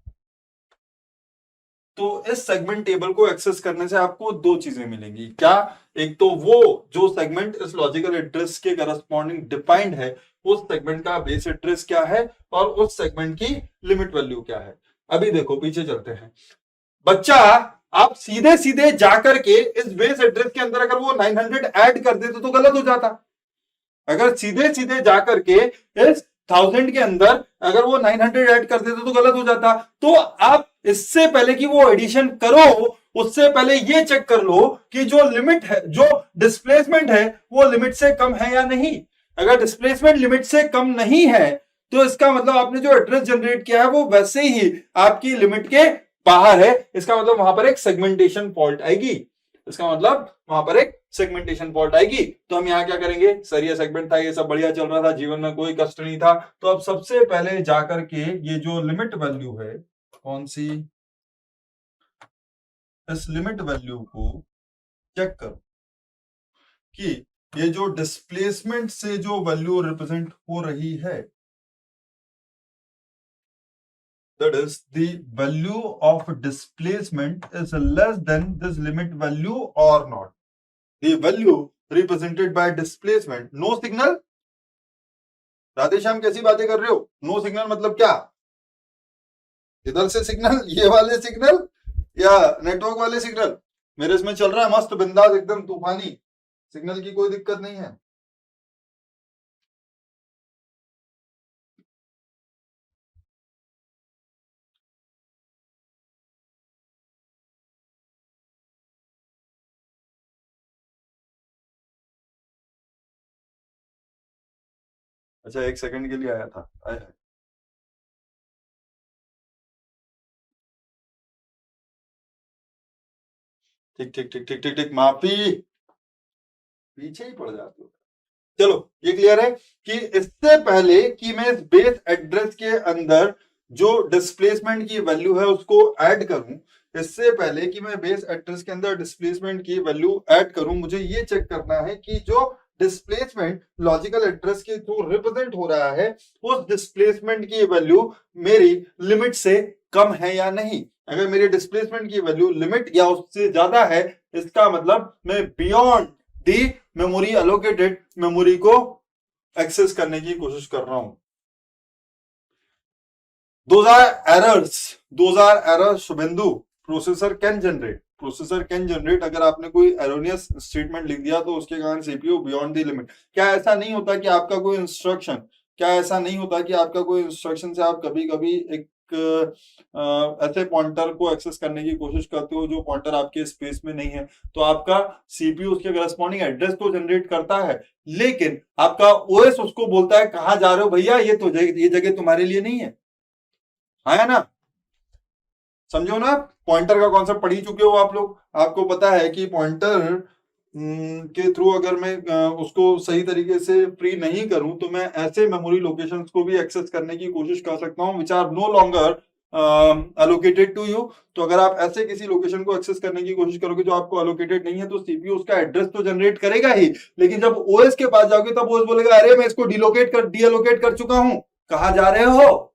तो इस segment table को access करने से आपको दो चीजें मिलेंगी। क्या? एक तो वो जो सेगमेंट इस लॉजिकल एड्रेस के करस्पॉन्डिंग डिफाइंड है उस सेगमेंट का बेस एड्रेस क्या है और उस सेगमेंट की लिमिट वैल्यू क्या है। अभी देखो पीछे चलते हैं बच्चा, आप सीधे सीधे जाकर के इस बेस एड्रेस के अंदर अगर वो 900 ऐड कर देते तो गलत हो जाता। अगर सीधे सीधे जाकर के इस 1000 के अंदर अगर वो 900 ऐड कर देते तो गलत हो जाता। तो आप इससे पहले कि वो एडिशन करो उससे पहले ये चेक कर लो कि जो लिमिट है, जो डिस्प्लेसमेंट है वो लिमिट से कम है या नहीं। अगर डिस्प्लेसमेंट लिमिट से कम नहीं है तो इसका मतलब आपने जो एड्रेस जनरेट किया है वो वैसे ही आपकी लिमिट के बाहर है। इसका मतलब वहां पर एक सेगमेंटेशन फॉल्ट आएगी। इसका मतलब वहां पर एक सेगमेंटेशन फॉल्ट आएगी। तो हम यहाँ क्या करेंगे? सर ये सेगमेंट था, ये सब बढ़िया चल रहा था, जीवन में कोई कष्ट नहीं था, तो अब सबसे पहले जाकर के ये जो लिमिट वैल्यू है कौन सी, इस लिमिट वैल्यू को चेक करो कि ये जो डिस्प्लेसमेंट से जो वैल्यू रिप्रेजेंट हो रही है that is the value of displacement is less than this limit value or not. The value represented by displacement, no signal। Radheshyam कैसी बातें कर रहे हो? नो सिग्नल मतलब क्या? इधर से सिग्नल, ये वाले सिग्नल या नेटवर्क वाले सिग्नल? मेरे इसमें चल रहा है मस्त बिंदास एकदम तूफानी, सिग्नल की कोई दिक्कत नहीं है। अच्छा एक सेकंड के लिए आया था। ठीक ठीक ठीक ठीक ठीक ठीक, माफी, पीछे ही पड़ जाते हो। चलो ये क्लियर है कि इससे पहले कि मैं इस बेस एड्रेस के अंदर जो डिस्प्लेसमेंट की वैल्यू है उसको ऐड करूं, इससे पहले कि मैं बेस एड्रेस के अंदर डिस्प्लेसमेंट की वैल्यू ऐड करूं, मुझे ये चेक करना है कि जो डिस्प्लेसमेंट लॉजिकल एड्रेस के थ्रू रिप्रेजेंट हो रहा है उस डिस्प्लेसमेंट की वैल्यू मेरी लिमिट से कम है या नहीं। अगर मेरी डिस्प्लेसमेंट की वैल्यू लिमिट या उससे ज्यादा है इसका मतलब मैं beyond the memory allocated memory को एक्सेस करने की कोशिश कर रहा हूं। Those are errors Shubhendu. Processor can generate, अगर आपने कोई एरोनियस स्टेटमेंट लिख दिया तो उसके कारण सीपीयू बियॉन्ड द लिमिट। क्या ऐसा नहीं होता कि आपका कोई इंस्ट्रक्शन से आप कभी कभी एक ऐसे पॉइंटर को एक्सेस करने की कोशिश करते हो जो पॉइंटर आपके स्पेस में नहीं है, तो आपका सीपीयू उसके करस्पॉन्डिंग एड्रेस तो जनरेट करता है लेकिन आपका ओएस उसको बोलता है कहां जा रहे हो भैया, ये जगह तुम्हारे लिए नहीं है। आया ना? समझो ना, पॉइंटर का कॉन्सेप्ट पढ़ ही चुके हो आप लोग। आपको पता है कि पॉइंटर के थ्रू अगर मैं उसको सही तरीके से फ्री नहीं करूं तो मैं ऐसे मेमोरी लोकेशंस को भी एक्सेस करने की कोशिश कर सकता हूं which are no longer allocated to you. तो अगर आप ऐसे किसी लोकेशन को एक्सेस करने की कोशिश करोगे जो आपको अलोकेटेड नहीं है तो सीपीयू उसका एड्रेस तो जनरेट करेगा ही, लेकिन जब ओएस के पास जाओगे तब ओएस बोलेगा अरे मैं इसको डीअलोकेट कर चुका हूं, कहां जा रहे हो?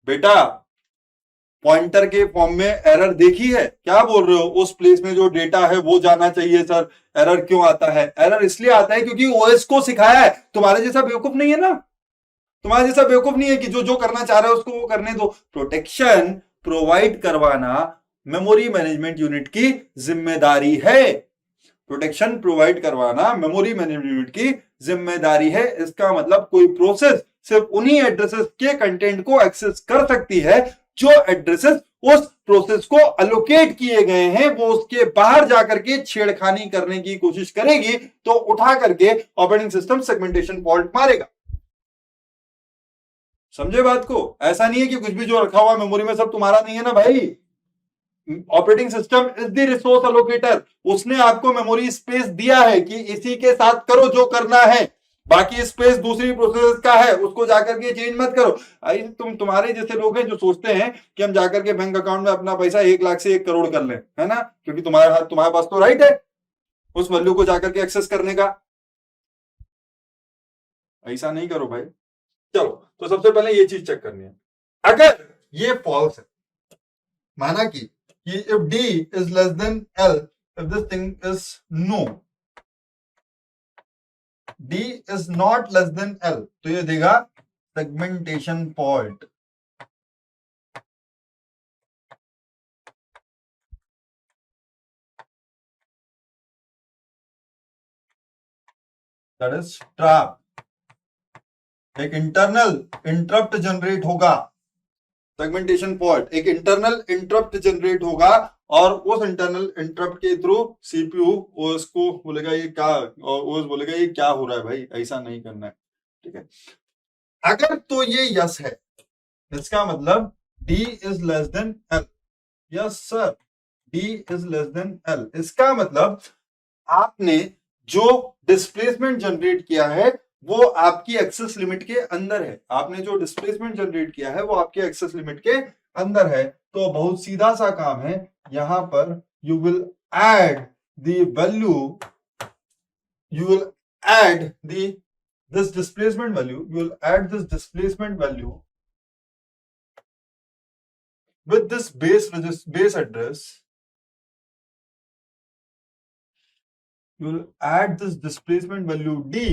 बेटा पॉइंटर के फॉर्म में एरर देखी है? क्या बोल रहे हो? उस प्लेस में जो डेटा है वो जाना चाहिए सर। एरर क्यों आता है? एरर इसलिए आता है क्योंकि ओएस को सिखाया है। तुम्हारे जैसा बेवकूफ नहीं है ना, तुम्हारे जैसा बेवकूफ नहीं है कि जो जो करना चाह रहा है उसको वो करने दो। प्रोटेक्शन प्रोवाइड करवाना मेमोरी मैनेजमेंट यूनिट की जिम्मेदारी है। प्रोटेक्शन प्रोवाइड करवाना मेमोरी मैनेजमेंट यूनिट की जिम्मेदारी है। इसका मतलब कोई प्रोसेस सिर्फ उन्हीं एड्रेसेस के कंटेंट को एक्सेस कर सकती है जो एड्रेसेस उस प्रोसेस को अलोकेट किए गए हैं। वो उसके बाहर जाकर के छेड़खानी करने की कोशिश करेगी तो उठा करके ऑपरेटिंग सिस्टम सेगमेंटेशन फॉल्ट मारेगा। समझे बात को? ऐसा नहीं है कि कुछ भी जो रखा हुआ मेमोरी में सब तुम्हारा नहीं है ना भाई। Operating system is the resource allocator. उसने आपको मेमोरी स्पेस दिया है कि इसी के साथ करो जो करना है, बाकी स्पेस दूसरी प्रोसेस का है, उसको जाकर के चेंज मत करो। तुम्हारे जैसे लोग हैं जो सोचते हैं कि हम जाकर के बैंक अकाउंट में अपना पैसा 1 लाख से 1 करोड़ कर लें, है ना, क्योंकि तुम्हारे पास तो राइट है उस वैल्यू को जाकर के एक्सेस करने का। ऐसा नहीं करो भाई। चलो, तो सबसे पहले ये चीज चेक करनी है। अगर ये फॉल्स है, माना कि if d is less than L, if this thing is no, d is not less than L, तो ये देगा segmentation fault. That is trap. एक इंटरनल इंटरप्ट जनरेट होगा, सेगमेंटेशन फॉल्ट, एक इंटरनल इंटरप्ट जनरेट होगा और उस इंटरनल इंटरप्ट के थ्रू सीपीयू ओएस को बोलेगा ये क्या, ओएस बोलेगा ये क्या हो रहा है भाई, ऐसा नहीं करना है। ठीक है, अगर तो ये यस है, इसका मतलब d is less than L। Yes sir, d is less than L। इसका मतलब आपने जो डिस्प्लेसमेंट जनरेट किया है वो आपकी एक्सेस लिमिट के अंदर है। आपने जो डिस्प्लेसमेंट जनरेट किया है वो आपके एक्सेस लिमिट के अंदर है। तो बहुत सीधा सा काम है, यहां पर you will add the value, you will add this displacement value, you will add this displacement value with this base address, you will add this displacement value d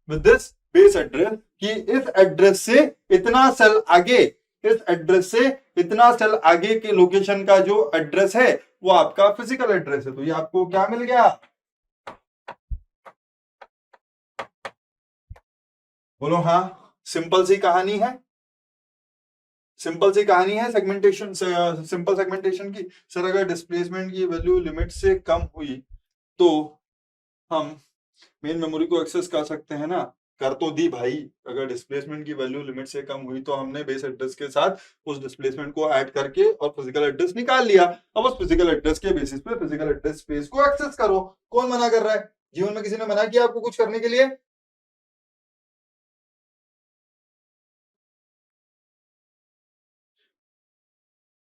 with this base address कि इस address से इतना cell आगे, इस address से इतना cell आगे के लोकेशन का जो एड्रेस है वो आपका फिजिकल एड्रेस है। तो ये आपको क्या मिल गया? बोलो हाँ। सिंपल सी कहानी है, सिंपल सी कहानी है सेगमेंटेशन, सिंपल सेगमेंटेशन की। सर अगर डिस्प्लेसमेंट की वैल्यू लिमिट से कम हुई तो हम मेन मेमोरी को एक्सेस कर सकते हैं ना? कर तो दी भाई। अगर डिस्प्लेसमेंट की वैल्यू लिमिट से कम हुई तो हमने बेस एड्रेस के साथ उस डिस्प्लेसमेंट को ऐड करके और फिजिकल एड्रेस निकाल लिया। अब उस फिजिकल एड्रेस के बेसिस पे फिजिकल एड्रेस स्पेस को एक्सेस करो। कौन मना कर रहा है? जीवन में किसी ने मना किया आपको कुछ करने के लिए?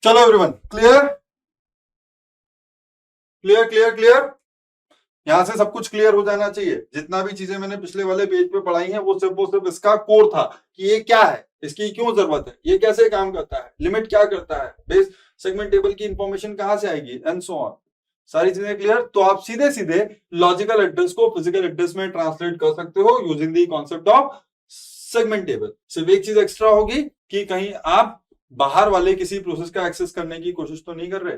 चलो everyone, clear clear clear clear. यहां से सब कुछ क्लियर हो जाना चाहिए। जितना भी चीजें मैंने पिछले वाले पेज पे पढ़ाई हैं वो सिर्फ इसका कोर था कि ये क्या है, इसकी क्यों जरूरत है, ये कैसे काम करता है, लिमिट क्या करता है, बेस सेगमेंट टेबल की इंफॉर्मेशन कहां से आएगी एंड सो ऑन। सारी चीजें क्लियर। तो आप सीधे सीधे लॉजिकल एड्रेस को फिजिकल एड्रेस में ट्रांसलेट कर सकते हो using the concept of segment table. सिर्फ एक चीज एक्स्ट्रा होगी कि कहीं आप बाहर वाले किसी प्रोसेस का एक्सेस करने की कोशिश तो नहीं कर रहे।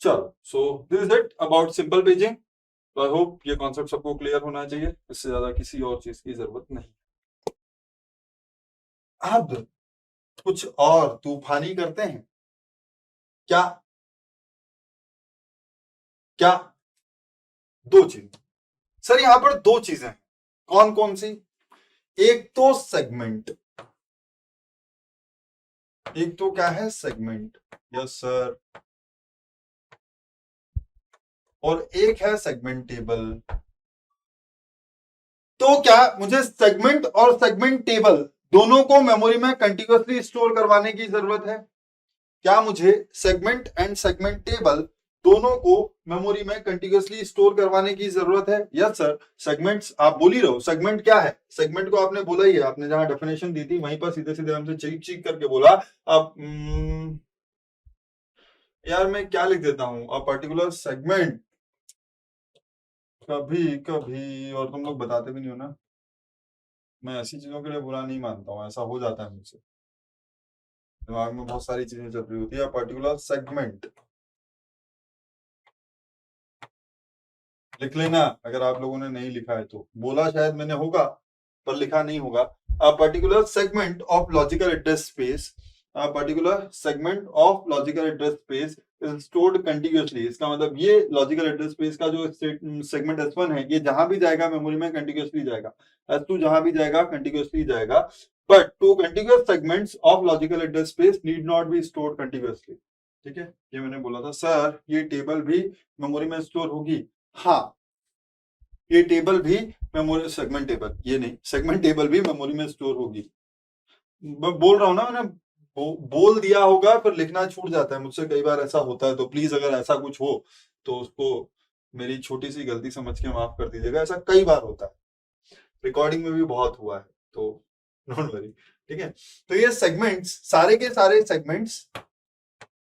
चलो, so this is it about simple paging. तो आई होप ये कॉन्सेप्ट सबको क्लियर होना चाहिए, इससे ज्यादा किसी और चीज की जरूरत नहीं। अब कुछ और तूफानी करते हैं क्या? क्या? दो चीज सर, यहां पर दो चीजें हैं। कौन कौन सी? एक तो सेगमेंट, एक तो क्या है? सेगमेंट। Yes sir. और एक है सेगमेंट टेबल। तो क्या मुझे सेगमेंट और सेगमेंट टेबल दोनों को मेमोरी में कंटिन्यूअसली स्टोर करवाने की जरूरत है? क्या मुझे सेगमेंट एंड सेगमेंट टेबल दोनों को मेमोरी में कंटिन्यूअसली स्टोर करवाने की जरूरत है? Yes sir. सेगमेंट्स आप बोल ही रहे हो। सेगमेंट क्या है? सेगमेंट को आपने बोला ही है, आपने जहां डेफिनेशन दी थी वहीं पर सीधे सीधे हमसे चीक चीक करके बोला। अब यार मैं क्या लिख देता हूं, अ पर्टिकुलर सेगमेंट। कभी कभी, और तुम लोग बताते भी नहीं हो ना, मैं ऐसी चीजों के लिए बुरा नहीं मानता हूँ, ऐसा हो जाता है मुझसे, दिमाग में बहुत सारी चीजें चल रही होती है। पर्टिकुलर सेगमेंट लिख लेना, अगर आप लोगों ने नहीं लिखा है तो। बोला शायद मैंने होगा, पर लिखा नहीं होगा। A particular segment of logical address space, a particular segment of logical address space is stored continuously. इसका मतलब ये लॉजिकल एड्रेस स्पेस का जो सेगमेंट S1 है, ये जहां भी जाएगा मेमोरी में कंटिन्यूअसली जाएगा। S2 जहां भी जाएगा कंटिन्यूअसली जाएगा। But two continuous segments of logical address space need not be stored continuously. ठीक है, ये मैंने बोला था सर, ये टेबल भी मेमोरी में स्टोर होगी। हाँ, ये टेबल भी मेमोरी, सेगमेंट टेबल, ये नहीं, सेगमेंट टेबल भी मेमोरी में स्टोर होगी। मैं बोल रहा हूं ना, मैंने बोल दिया होगा पर लिखना छूट जाता है मुझसे, कई बार ऐसा होता है। तो प्लीज अगर ऐसा कुछ हो तो उसको मेरी छोटी सी गलती समझ के माफ कर दीजिएगा, ऐसा कई बार होता है, रिकॉर्डिंग में भी बहुत हुआ है, तो डोंट वरी। ठीक है, तो ये सेगमेंट्स, सारे के सारे सेगमेंट्स,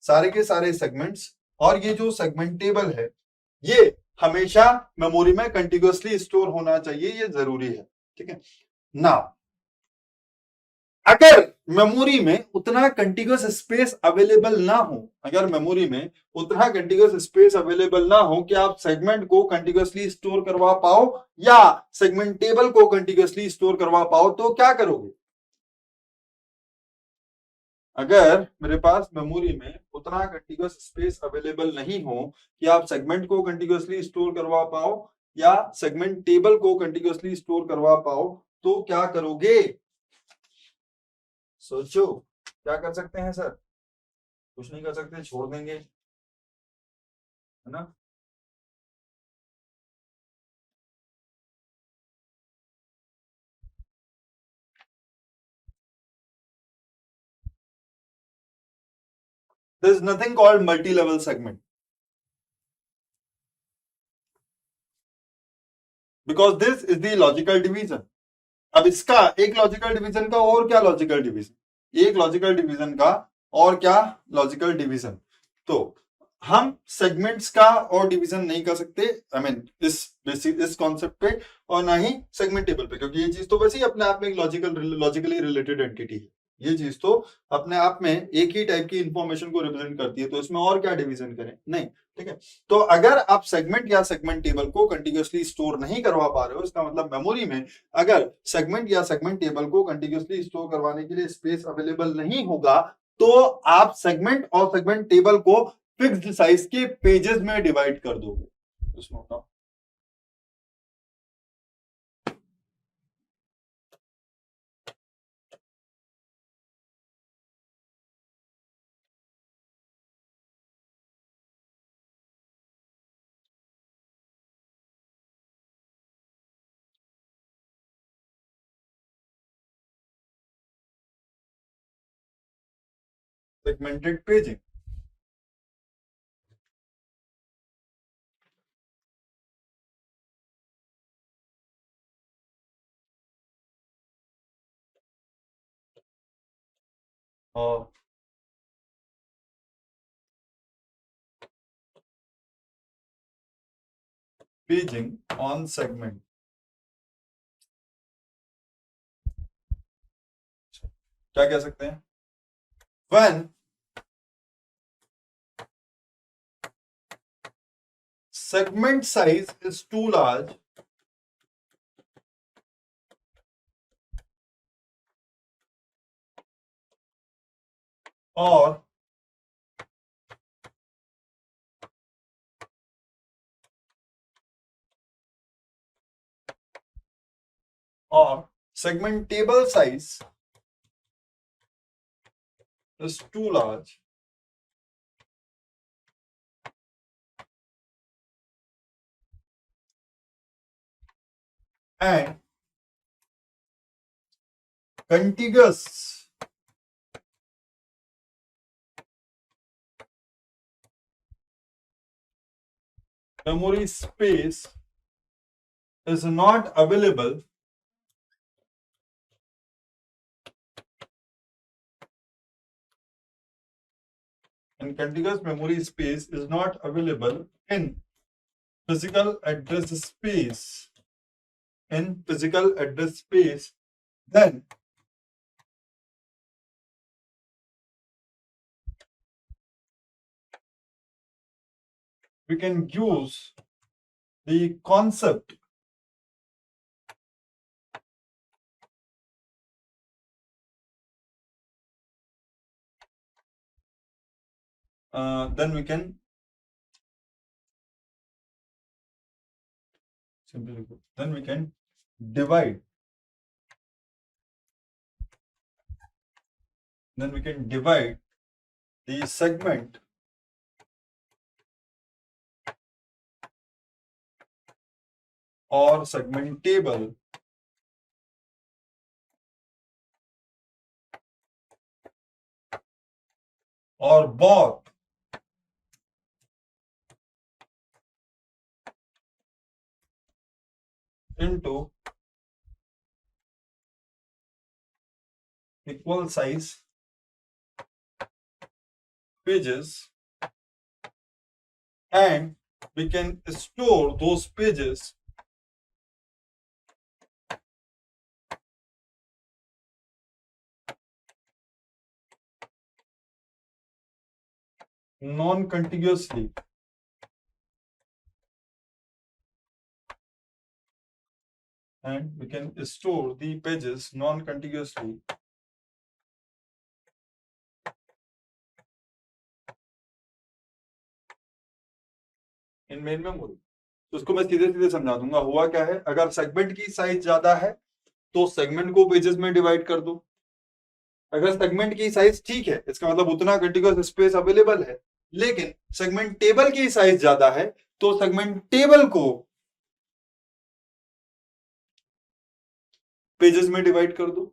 सारे के सारे सेगमेंट्स और ये जो सेगमेंट टेबल है, ये हमेशा मेमोरी में कंटिन्यूअसली स्टोर होना चाहिए, ये जरूरी है। ठीक है ना? अगर मेमोरी में उतना कंटिन्यूअस स्पेस अवेलेबल ना हो, अगर मेमोरी में उतना कंटिन्यूअस स्पेस अवेलेबल ना हो कि आप सेगमेंट को कंटिन्यूअसली स्टोर करवा पाओ या सेगमेंट टेबल को कंटिन्यूअसली स्टोर करवा पाओ, तो क्या करोगे? अगर मेरे पास मेमोरी में उतना कंटिन्यूअस स्पेस अवेलेबल नहीं हो कि आप सेगमेंट को कंटिन्यूअसली स्टोर करवा पाओ या सेगमेंट टेबल को कंटिन्यूअसली स्टोर करवा पाओ, तो क्या करोगे? सोचो, क्या कर सकते हैं सर? कुछ नहीं कर सकते, छोड़ देंगे, है ना? There is nothing called multi-level segment because this is the logical division. अब इसका एक लॉजिकल डिवीजन का और क्या लॉजिकल डिवीजन, एक लॉजिकल डिवीजन का और क्या लॉजिकल डिवीजन। तो हम सेगमेंट्स का और डिवीजन नहीं कर सकते, आई मीन इस बेसिक इस कॉन्सेप्ट पे, और ना ही सेगमेंट टेबल पे, क्योंकि ये चीज तो वैसे ही अपने आप में एक लॉजिकली रिलेटेड एंटिटी है। ये चीज तो अपने आप में एक ही टाइप की इंफॉर्मेशन को रिप्रेजेंट करती है, तो इसमें और क्या डिवीजन करें? नहीं। ठीक है, तो अगर आप सेगमेंट या सेगमेंट टेबल को कंटिन्यूअसली स्टोर नहीं करवा पा रहे हो, इसका मतलब मेमोरी में अगर सेगमेंट या सेगमेंट टेबल को कंटिन्यूअसली स्टोर करवाने के लिए स्पेस अवेलेबल नहीं होगा, तो आप सेगमेंट और सेगमेंट टेबल को फिक्स्ड साइज के पेजेस में डिवाइड कर दोगे। Segmented paging. और पेजिंग ऑन सेगमेंट, क्या कह सकते हैं? When segment size is too large or or segment table size is too large, and contiguous memory space is not available and contiguous memory space is not available in physical address space, then we can use the concept then we can divide the segment or segment table or both into equal size pages, and we can store those pages non-contiguously in main memory. तो उसको मैं सीधे सीधे समझा दूंगा। हुआ क्या है, अगर सेगमेंट की साइज ज्यादा है तो सेगमेंट को पेजेस में डिवाइड कर दो। अगर सेगमेंट की साइज ठीक है, इसका मतलब उतना कंटिन्यूअस स्पेस अवेलेबल है, लेकिन सेगमेंट टेबल की साइज ज्यादा है तो सेगमेंट टेबल को पेजेस में डिवाइड कर दो।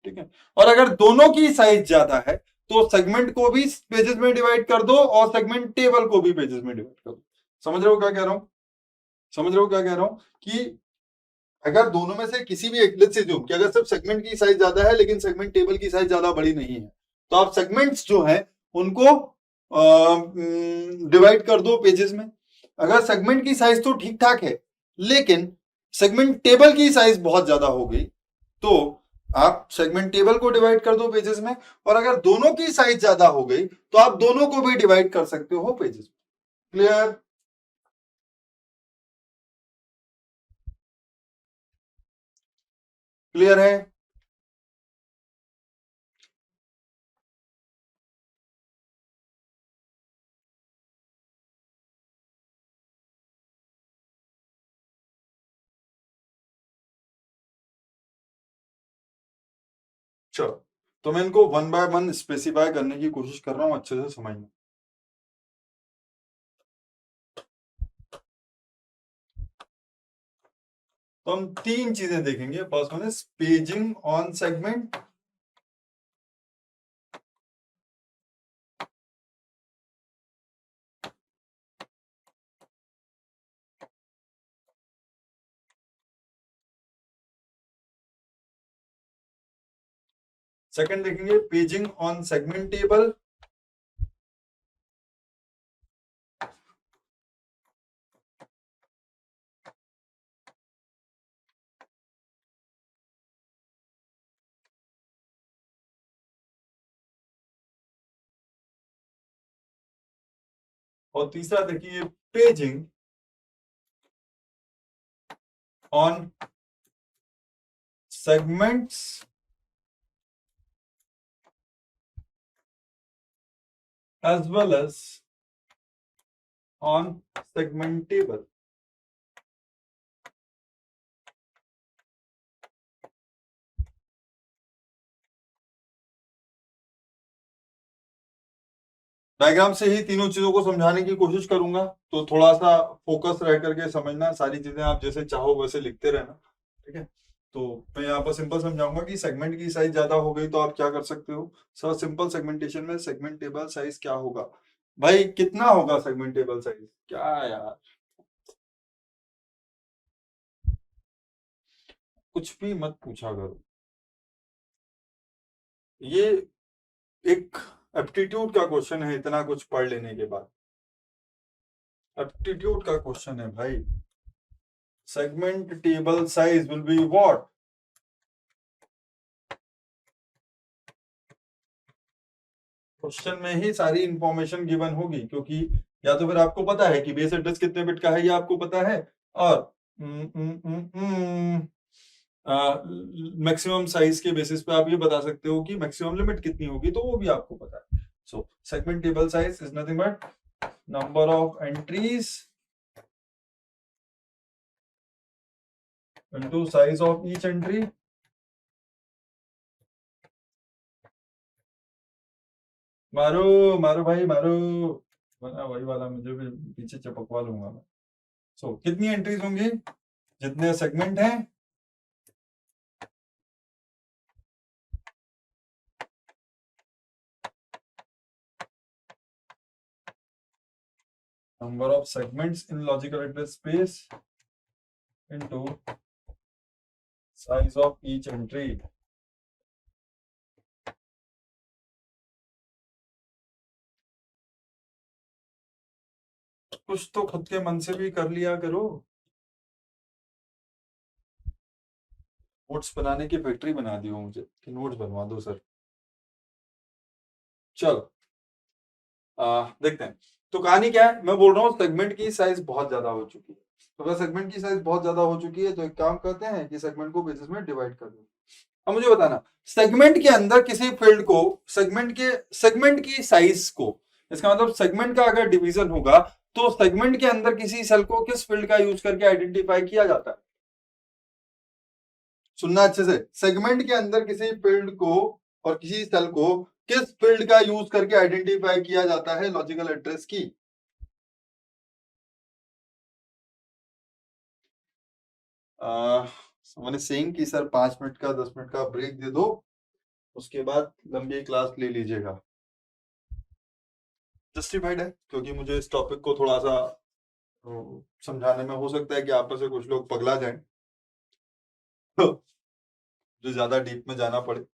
ठीक है, और अगर दोनों की साइज ज्यादा है तो सेगमेंट को भी पेजेस में डिवाइड कर दो और सेगमेंट टेबल को भी पेजेस में डिवाइड कर दो। समझ रहे हो क्या कह रहा हूं? समझ रहे हो क्या कह रहा हूं कि अगर दोनों में से किसी भी एक, लेट्स अज्यूम कि अगर सिर्फ सेगमेंट की साइज ज्यादा है लेकिन सेगमेंट टेबल की साइज ज्यादा बड़ी नहीं है, तो आप सेगमेंट्स जो है उनको डिवाइड कर दो पेजेस में। अगर सेगमेंट की साइज तो ठीक ठाक है लेकिन सेगमेंट टेबल की साइज बहुत ज्यादा हो गई तो आप सेगमेंट टेबल को डिवाइड कर दो पेजेस में, और अगर दोनों की साइज ज्यादा हो गई तो आप दोनों को भी डिवाइड कर सकते हो पेजेस में। क्लियर? क्लियर है? चलो, तो मैं इनको वन बाय वन स्पेसिफाई करने की कोशिश कर रहा हूं अच्छे से समझना। तो हम तीन चीजें देखेंगे। First one is paging on segment, second देखेंगे पेजिंग ऑन सेगमेंट टेबल, और तीसरा देखिए paging on segments as well as on segment table। Diagram से ही तीनों चीजों को समझाने की कोशिश करूंगा, तो थोड़ा सा फोकस रह करके समझना, सारी चीजें आप जैसे चाहो वैसे लिखते रहना, ठीक है। तो मैं यहाँ पर सिंपल समझाऊंगा कि सेगमेंट की साइज ज्यादा हो गई तो आप क्या कर सकते हो। सर सिंपल सेगमेंटेशन में सेगमेंट टेबल साइज क्या होगा, भाई कितना होगा सेगमेंट टेबल साइज, क्या यार कुछ भी मत पूछा करो। ये एक एप्टीट्यूड का क्वेश्चन है, इतना कुछ पढ़ लेने के बाद एप्टीट्यूड का क्वेश्चन है भाई। Segment table size will be what, question में ही सारी इंफॉर्मेशन गिवन होगी, क्योंकि या तो फिर आपको पता है कि बेस एड्रेस कितने बिट का है, ये आपको पता है, और मैक्सिमम साइज के बेसिस पे आप ये बता सकते हो कि मैक्सिमम लिमिट कितनी होगी, तो वो भी आपको पता है। So segment table size is nothing but number of entries into size of each entry मारो मारो भाई मारो, वरना वही वाला मुझे भी पीछे चपकवा लूंगा मैं। सो कितनी एंट्रीज होंगी, जितने सेगमेंट हैं number of segments in logical address space into size of each entry। कुछ तो खुद के मन से भी कर लिया करो, नोट्स बनाने की फैक्ट्री बना दी हो मुझे कि नोट्स बनवा दो सर। चलो देखते हैं। तो कहानी क्या है, मैं बोल रहा हूँ सेगमेंट की साइज बहुत ज्यादा हो चुकी है। तो अगर सेगमेंट की साइज बहुत ज्यादा हो चुकी है तो एक काम करते हैं कि सेगमेंट को बेसिस में डिवाइड कर दो। अब मुझे बताना, सेगमेंट के अंदर किसी फील्ड को सेगमेंट की साइज को, इसका मतलब सेगमेंट का अगर डिवीजन होगा तो सेगमेंट के अंदर किसी सेल को किस फील्ड का यूज करके आइडेंटिफाई किया जाता है। सुनना अच्छे से, सेगमेंट के अंदर किसी फील्ड को और किसी सेल को किस फील्ड का यूज करके आइडेंटिफाई किया जाता है लॉजिकल एड्रेस की। मैंने सेइंग कि सर 5 मिनट का 10 मिनट का ब्रेक दे दो, उसके बाद लंबी क्लास ले लीजिएगा। जस्टिफाइड है, क्योंकि मुझे इस टॉपिक को थोड़ा सा समझाने में हो सकता है कि आप में से कुछ लोग पगला जाएं, तो जो ज्यादा डीप में जाना पड़े।